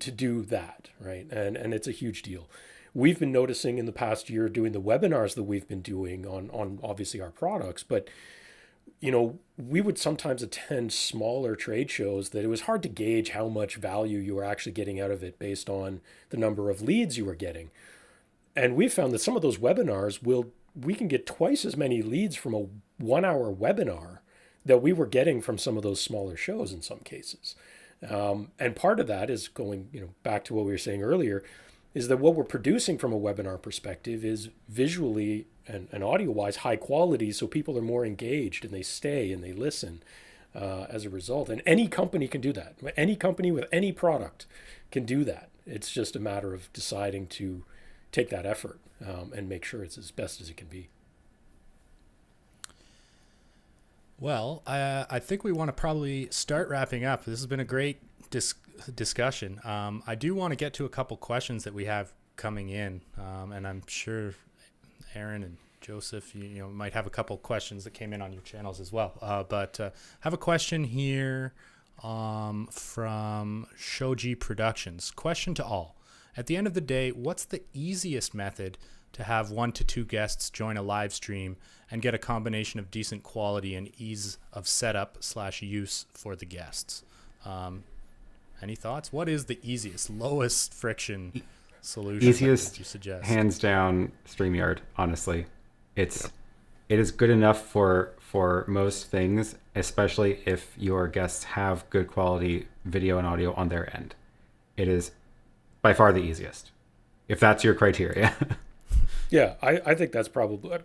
to do that, right? And it's a huge deal. We've been noticing in the past year doing the webinars that we've been doing on obviously our products, but we would sometimes attend smaller trade shows that it was hard to gauge how much value you were actually getting out of it based on the number of leads you were getting. And we found that some of those webinars we can get twice as many leads from a 1-hour webinar that we were getting from some of those smaller shows in some cases. And part of that is going, back to what we were saying earlier, is that what we're producing from a webinar perspective is visually and audio-wise high quality, so people are more engaged and they stay and they listen as a result. And any company can do that. Any company with any product can do that. It's just a matter of deciding to take that effort and make sure it's as best as it can be. Well, I think we want to probably start wrapping up. This has been a great discussion. I do want to get to a couple questions that we have coming in, and I'm sure Aaron and Joseph, you might have a couple questions that came in on your channels as well. But have a question here from Shoji Productions. Question to all. At the end of the day, what's the easiest method to have 1 to 2 guests join a live stream and get a combination of decent quality and ease of setup/use for the guests? Any thoughts? What is the easiest, lowest friction solution Easiest, that you suggest? Hands down, StreamYard, honestly. It is good enough for most things, especially if your guests have good quality video and audio on their end. It is by far the easiest, if that's your criteria. Yeah, I think that's probably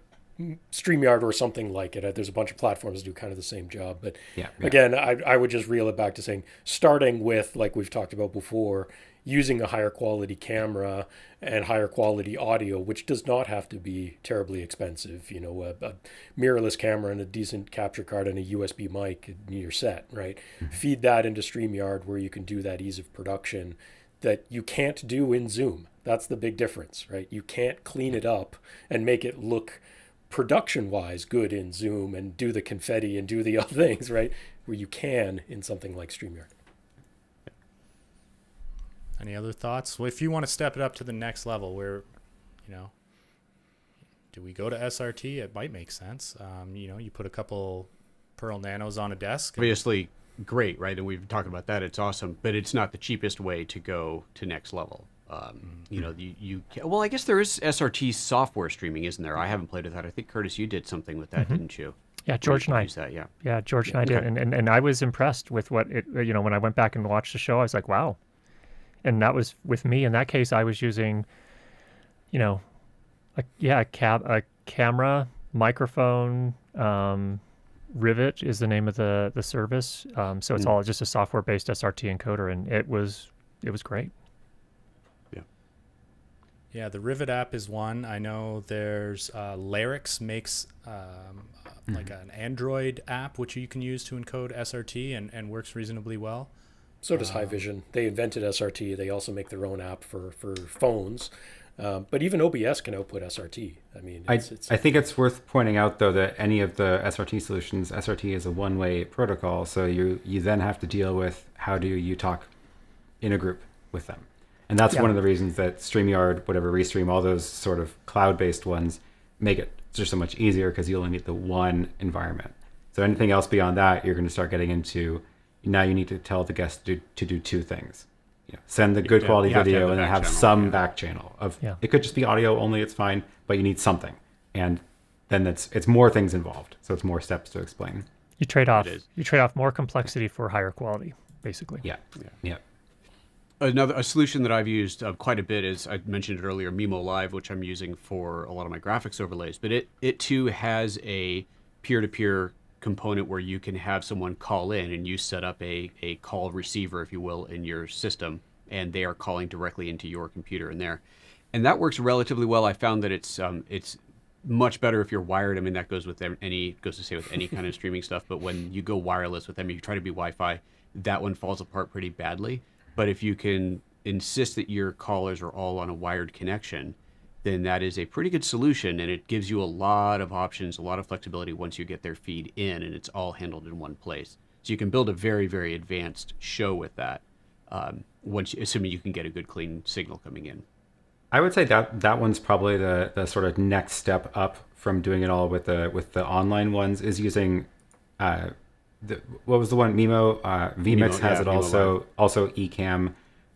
StreamYard or something like it. There's a bunch of platforms that do kind of the same job. But again, I would just reel it back to saying, starting with, like we've talked about before, using a higher quality camera and higher quality audio, which does not have to be terribly expensive. A mirrorless camera and a decent capture card and a USB mic, and you're set, right? Mm-hmm. Feed that into StreamYard where you can do that ease of production that you can't do in Zoom. That's the big difference, right? You can't clean it up and make it look production-wise good in Zoom and do the confetti and do the other things, right? Where you can in something like StreamYard. Any other thoughts? Well, if you want to step it up to the next level, where, do we go to SRT? It might make sense. You put a couple Pearl Nanos on a desk. Obviously, great, right? And we've talked about that. It's awesome, but it's not the cheapest way to go to next level. Well, I guess there is SRT software streaming, isn't there? I haven't played with that. I think, Curtis, you did something with that, didn't you? Yeah, George and I. Use that, yeah. Yeah, George and I did, and I was impressed with what it. When I went back and watched the show, I was like, wow. And that was with me. In that case, I was using, a camera, microphone, Rivet is the name of the service. So it's all just a software-based SRT encoder, and it was great. Yeah, the Rivet app is one. I know there's Larix makes like an Android app which you can use to encode SRT and works reasonably well. So does High Vision. They invented SRT. They also make their own app for phones. But even OBS can output SRT. I mean, I think it's worth pointing out, though, that any of the SRT solutions, SRT is a one-way protocol. So you then have to deal with how do you talk in a group with them. And that's one of the reasons that StreamYard, whatever, Restream, all those sort of cloud-based ones make it just so much easier because you only need the one environment. So anything else beyond that, you're going to start getting into, now you need to tell the guest to do two things. Send the good quality video and then have some back channel of it could just be audio only, it's fine, but you need something. And then it's more things involved. So it's more steps to explain. You trade off more complexity for higher quality, basically. Yeah. A solution that I've used quite a bit is, I mentioned it earlier, Mimo Live, which I'm using for a lot of my graphics overlays. But it too has a peer-to-peer component where you can have someone call in and you set up a call receiver, if you will, in your system, and they are calling directly into your computer in there. And that works relatively well. I found that it's much better if you're wired. I mean, that goes with any kind of streaming stuff. But when you go wireless with them, if you try to be Wi-Fi, that one falls apart pretty badly. But if you can insist that your callers are all on a wired connection, then that is a pretty good solution, and it gives you a lot of options, a lot of flexibility once you get their feed in, and it's all handled in one place. So you can build a very, very advanced show with that, assuming you can get a good, clean signal coming in. I would say that one's probably the sort of next step up from doing it all with the online ones, is using what was the one? Mimo, vMix has it also Ecamm.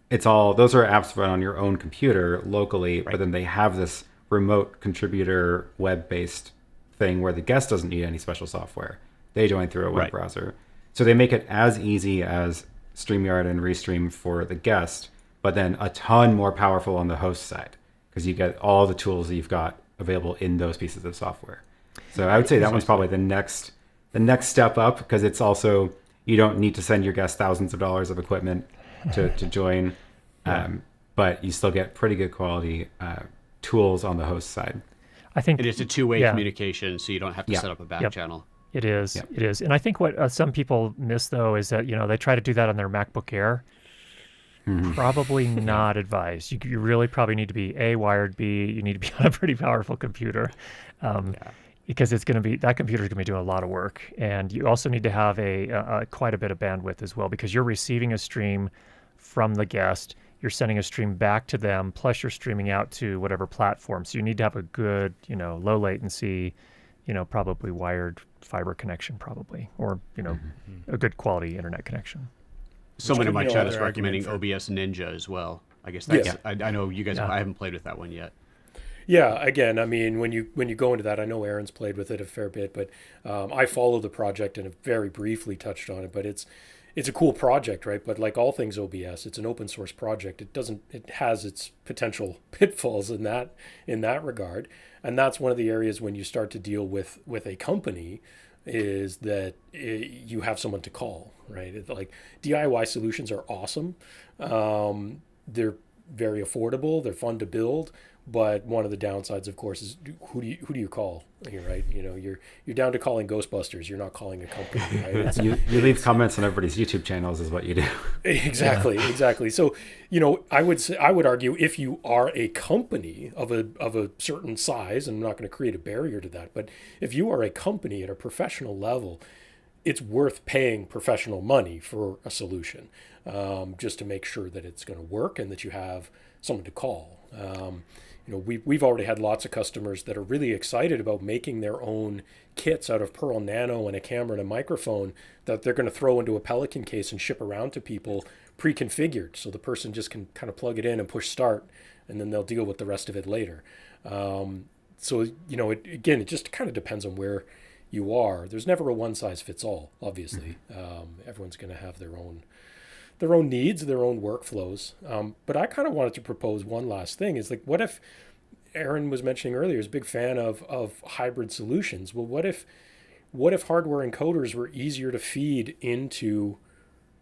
It's all, those are apps run on your own computer locally, but then they have this remote contributor web-based thing where the guest doesn't need any special software. They join through a web browser. So they make it as easy as StreamYard and Restream for the guest, but then a ton more powerful on the host side because you get all the tools that you've got available in those pieces of software. So I would say that one's probably the next step up, because it's also, you don't need to send your guests thousands of dollars of equipment to join, but you still get pretty good quality tools on the host side. I think it's a two-way communication, so you don't have to set up a back channel. It is. It is. And I think what some people miss, though, is that, they try to do that on their MacBook Air. Probably not advised. You really probably need to be A, wired, B, you need to be on a pretty powerful computer. Because that computer is going to be doing a lot of work, and you also need to have quite a bit of bandwidth as well, because you're receiving a stream from the guest, you're sending a stream back to them, plus you're streaming out to whatever platform. So you need to have a good, low latency, probably wired fiber connection, probably, or a good quality internet connection. Someone in my chat is recommending OBS Ninja as well. I guess that's. I know you guys. I haven't played with that one yet. Yeah, again, I mean, when you go into that, I know Aaron's played with it a fair bit, but I followed the project and have very briefly touched on it. But it's a cool project, right? But like all things OBS, it's an open source project. It has its potential pitfalls in that regard, and that's one of the areas when you start to deal with a company, is that you have someone to call, right? Like DIY solutions are awesome. They're very affordable. They're fun to build. But one of the downsides, of course, is who do you call? Right? You're down to calling Ghostbusters. You're not calling a company. Right? you leave comments on everybody's YouTube channels is what you do. Exactly. So, I would argue, if you are a company of a certain size, and I'm not going to create a barrier to that, but if you are a company at a professional level, it's worth paying professional money for a solution, just to make sure that it's going to work and that you have someone to call. We've already had lots of customers that are really excited about making their own kits out of Pearl Nano and a camera and a microphone that they're going to throw into a Pelican case and ship around to people pre-configured, so the person just can kind of plug it in and push start, and then they'll deal with the rest of it later. So it just kind of depends on where you are. There's never a one size fits all, obviously. Everyone's going to have their own needs, their own workflows. But I kind of wanted to propose one last thing, is like, what if, Aaron was mentioning earlier, is a big fan of hybrid solutions. Well, what if hardware encoders were easier to feed into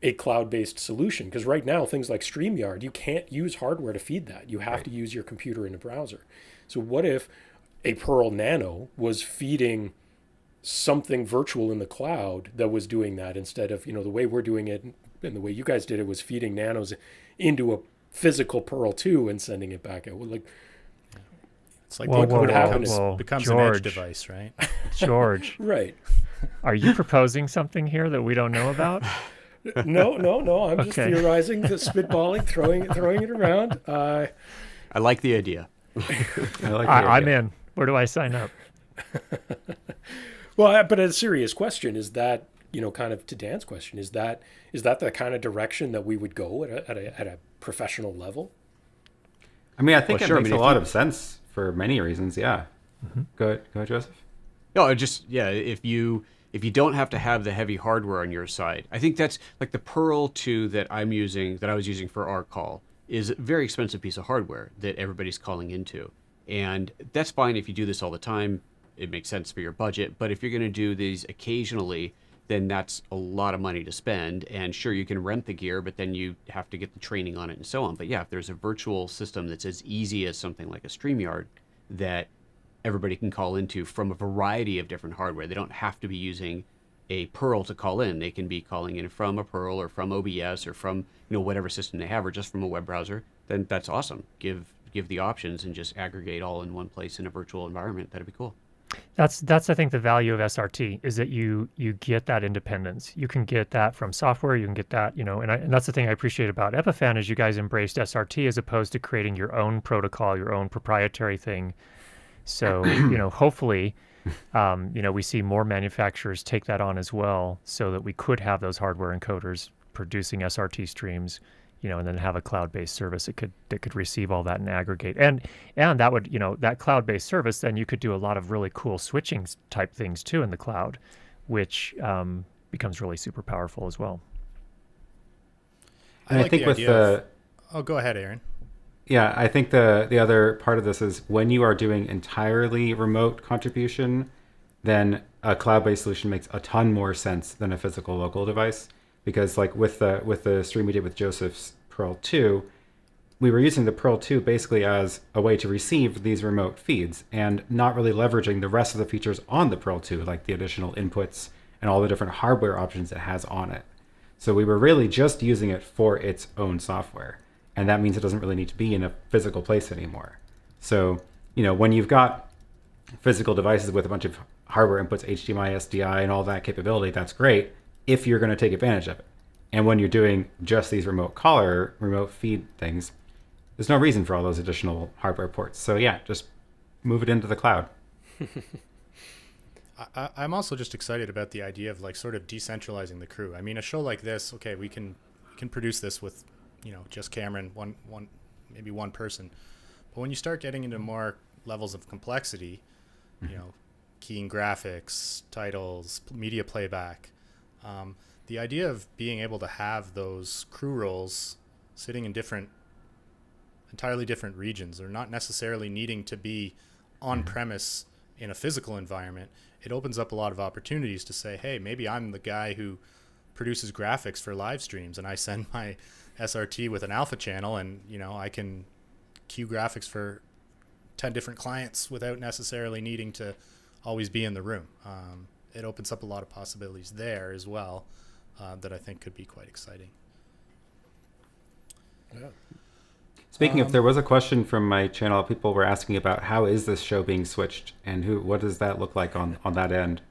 a cloud-based solution? Because right now, things like StreamYard, you can't use hardware to feed that. You have to use your computer in a browser. So what if a Pearl Nano was feeding something virtual in the cloud that was doing that, instead of, the way we're doing it and the way you guys did it was feeding nanos into a physical Pearl 2 and sending it back out? It's like what would happen becomes an edge device, right? George. Right. Are you proposing something here that we don't know about? No. I'm just theorizing, spitballing, throwing it around. I like the idea. I'm in. Where do I sign up? Well, but a serious question is that, kind of to Dan's question, is that the kind of direction that we would go at a professional level? I mean, I think it makes a lot of sense for many reasons. Yeah. Mm-hmm. Go ahead, Joseph. No, if you don't have to have the heavy hardware on your side, I think that's like the Pearl 2 that I was using for our call is a very expensive piece of hardware that everybody's calling into. And that's fine if you do this all the time. It makes sense for your budget. But if you're going to do these occasionally, then that's a lot of money to spend. And sure, you can rent the gear, but then you have to get the training on it and so on. But yeah, if there's a virtual system that's as easy as something like a StreamYard that everybody can call into from a variety of different hardware, they don't have to be using a Pearl to call in. They can be calling in from a Pearl or from OBS or from whatever system they have, or just from a web browser. Then that's awesome. Give the options and just aggregate all in one place in a virtual environment. That'd be cool. That's I think the value of SRT is that you get that independence. You can get that from software. You can get that, and that's the thing I appreciate about Epiphan is you guys embraced SRT as opposed to creating your own protocol, your own proprietary thing. So hopefully, we see more manufacturers take that on as well, so that we could have those hardware encoders producing SRT streams, and then have a cloud-based service that could receive all that and aggregate. And that would, that cloud-based service, then you could do a lot of really cool switching type things too in the cloud, which becomes really super powerful as well. And I think with the... Oh, go ahead, Aaron. Yeah, I think the other part of this is when you are doing entirely remote contribution, then a cloud-based solution makes a ton more sense than a physical local device. Because like with the stream we did with Joseph's Pearl 2, we were using the Pearl 2 basically as a way to receive these remote feeds and not really leveraging the rest of the features on the Pearl 2, like the additional inputs and all the different hardware options it has on it. So we were really just using it for its own software. And that means it doesn't really need to be in a physical place anymore. So, when you've got physical devices with a bunch of hardware inputs, HDMI, SDI, and all that capability, that's great if you're going to take advantage of it. And when you're doing just these remote feed things, there's no reason for all those additional hardware ports. So yeah, just move it into the cloud. I'm also just excited about the idea of like sort of decentralizing the crew. I mean, a show like this, okay, we can produce this with, just Cameron, maybe one person. But when you start getting into more levels of complexity, keying graphics, titles, media playback, the idea of being able to have those crew roles sitting in entirely different regions, or not necessarily needing to be on premise in a physical environment, it opens up a lot of opportunities to say, hey, maybe I'm the guy who produces graphics for live streams and I send my SRT with an alpha channel and, I can queue graphics for 10 different clients without necessarily needing to always be in the room. It opens up a lot of possibilities there as well that I think could be quite exciting. Yeah. Speaking of, there was a question from my channel. People were asking about how is this show being switched and what does that look like on that end?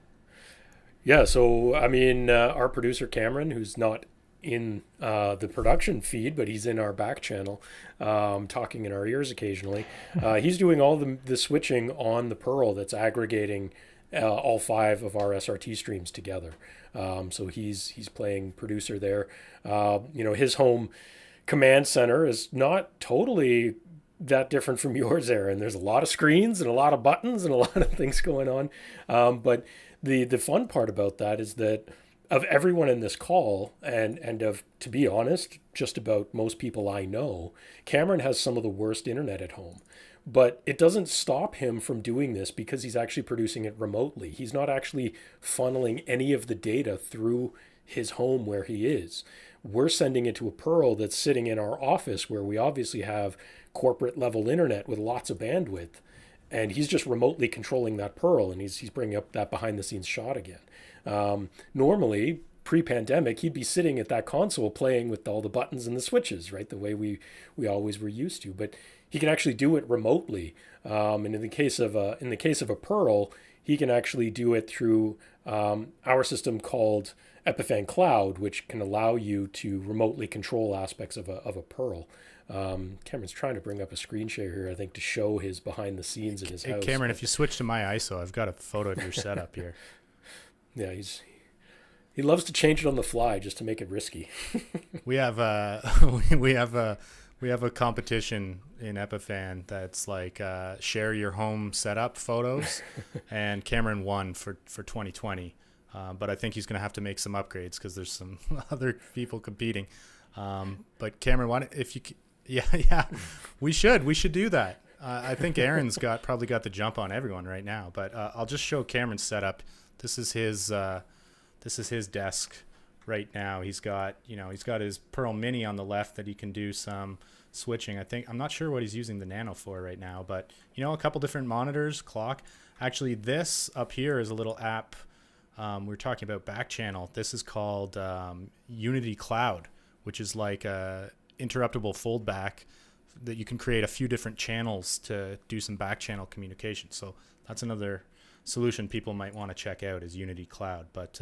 Yeah, so I mean, our producer Cameron, who's not in the production feed, but he's in our back channel, talking in our ears occasionally. He's doing all the switching on the Pearl that's aggregating all 5 of our SRT streams together. So he's playing producer there. His home command center is not totally that different from yours, Aaron. There's a lot of screens and a lot of buttons and a lot of things going on. But the fun part about that is that of everyone in this call, and of, to be honest, just about most people I know, Cameron has some of the worst internet at home. But it doesn't stop him from doing this because he's actually producing it remotely. He's not actually funneling any of the data through his home where he is. We're sending it to a Pearl that's sitting in our office where we obviously have corporate level internet with lots of bandwidth. And he's just remotely controlling that Pearl, and he's bringing up that behind the scenes shot again. Normally, pre-pandemic, he'd be sitting at that console playing with all the buttons and the switches, right? The way we always were used to. But he can actually do it remotely. And in the case of a Pearl, he can actually do it through our system called Epiphan Cloud, which can allow you to remotely control aspects of a Pearl. Cameron's trying to bring up a screen share here, I think, to show his behind the scenes in his house. Cameron, if you switch to my ISO, I've got a photo of your setup here. Yeah, he loves to change it on the fly just to make it risky. We have we have a competition in Epiphan that's like share your home setup photos, and Cameron won for 2020. But I think he's going to have to make some upgrades because there's some other people competing. But Cameron, yeah, we should do that. I think Aaron's probably got the jump on everyone right now. But I'll just show Cameron's setup. This is his desk right now. He's got his Pearl Mini on the left that he can do some switching. I'm not sure what he's using the Nano for right now, but a couple different monitors, clock. Actually, this up here is a little app. We're talking about back channel. This is called Unity Cloud, which is like a interruptible foldback that you can create a few different channels to do some back channel communication. So that's another solution people might want to check out, is Unity Cloud. But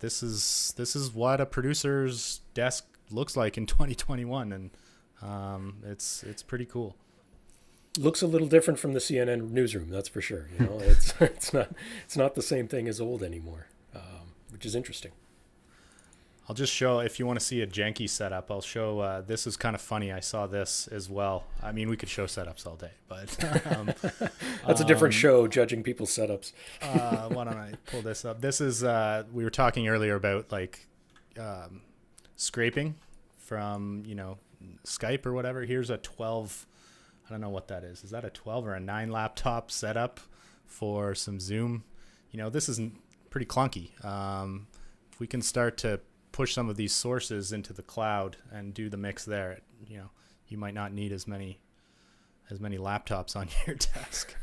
this is what a producer's desk looks like in 2021, and it's pretty cool. Looks a little different from the CNN newsroom, that's for sure. It's not the same thing as old anymore, which is interesting. I'll just show, if you want to see a janky setup, I'll show, this is kind of funny. I saw this as well. I mean, we could show setups all day, but that's a different show, judging people's setups. Why don't I pull this up? This is, we were talking earlier about like scraping from, Skype or whatever. Here's a 12, I don't know what that is. Is that a 12 or a 9 laptop setup for some Zoom? This is pretty clunky. If we can start to push some of these sources into the cloud and do the mix there, you might not need as many laptops on your desk.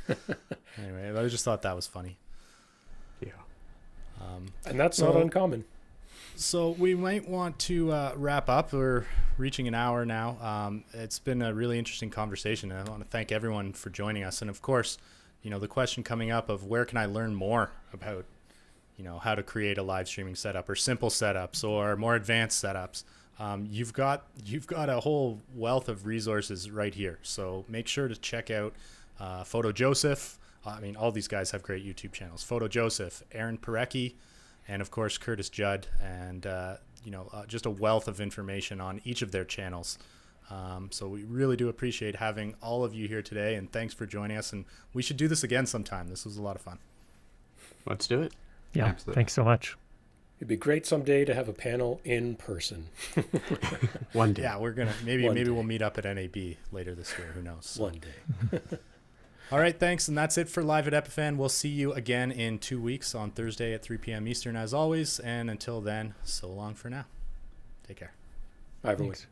Anyway, I just thought that was funny. Yeah. And that's not uncommon. So we might want to wrap up. We're reaching an hour now. It's been a really interesting conversation. I want to thank everyone for joining us. And of course, the question coming up of where can I learn more about how to create a live streaming setup, or simple setups, or more advanced setups. You've got a whole wealth of resources right here. So make sure to check out PhotoJoseph. All these guys have great YouTube channels. PhotoJoseph, Aaron Parecki, and of course Curtis Judd, and just a wealth of information on each of their channels. So we really do appreciate having all of you here today, and thanks for joining us. And we should do this again sometime. This was a lot of fun. Let's do it. Yeah, absolutely. Thanks so much. It'd be great someday to have a panel in person. One day. Yeah, we're gonna maybe we'll meet up at NAB later this year. Who knows? One day. All right, thanks, and that's it for Live at Epiphan. We'll see you again in 2 weeks on Thursday at 3 p.m. Eastern, as always. And until then, so long for now. Take care. Bye, everyone. Thanks.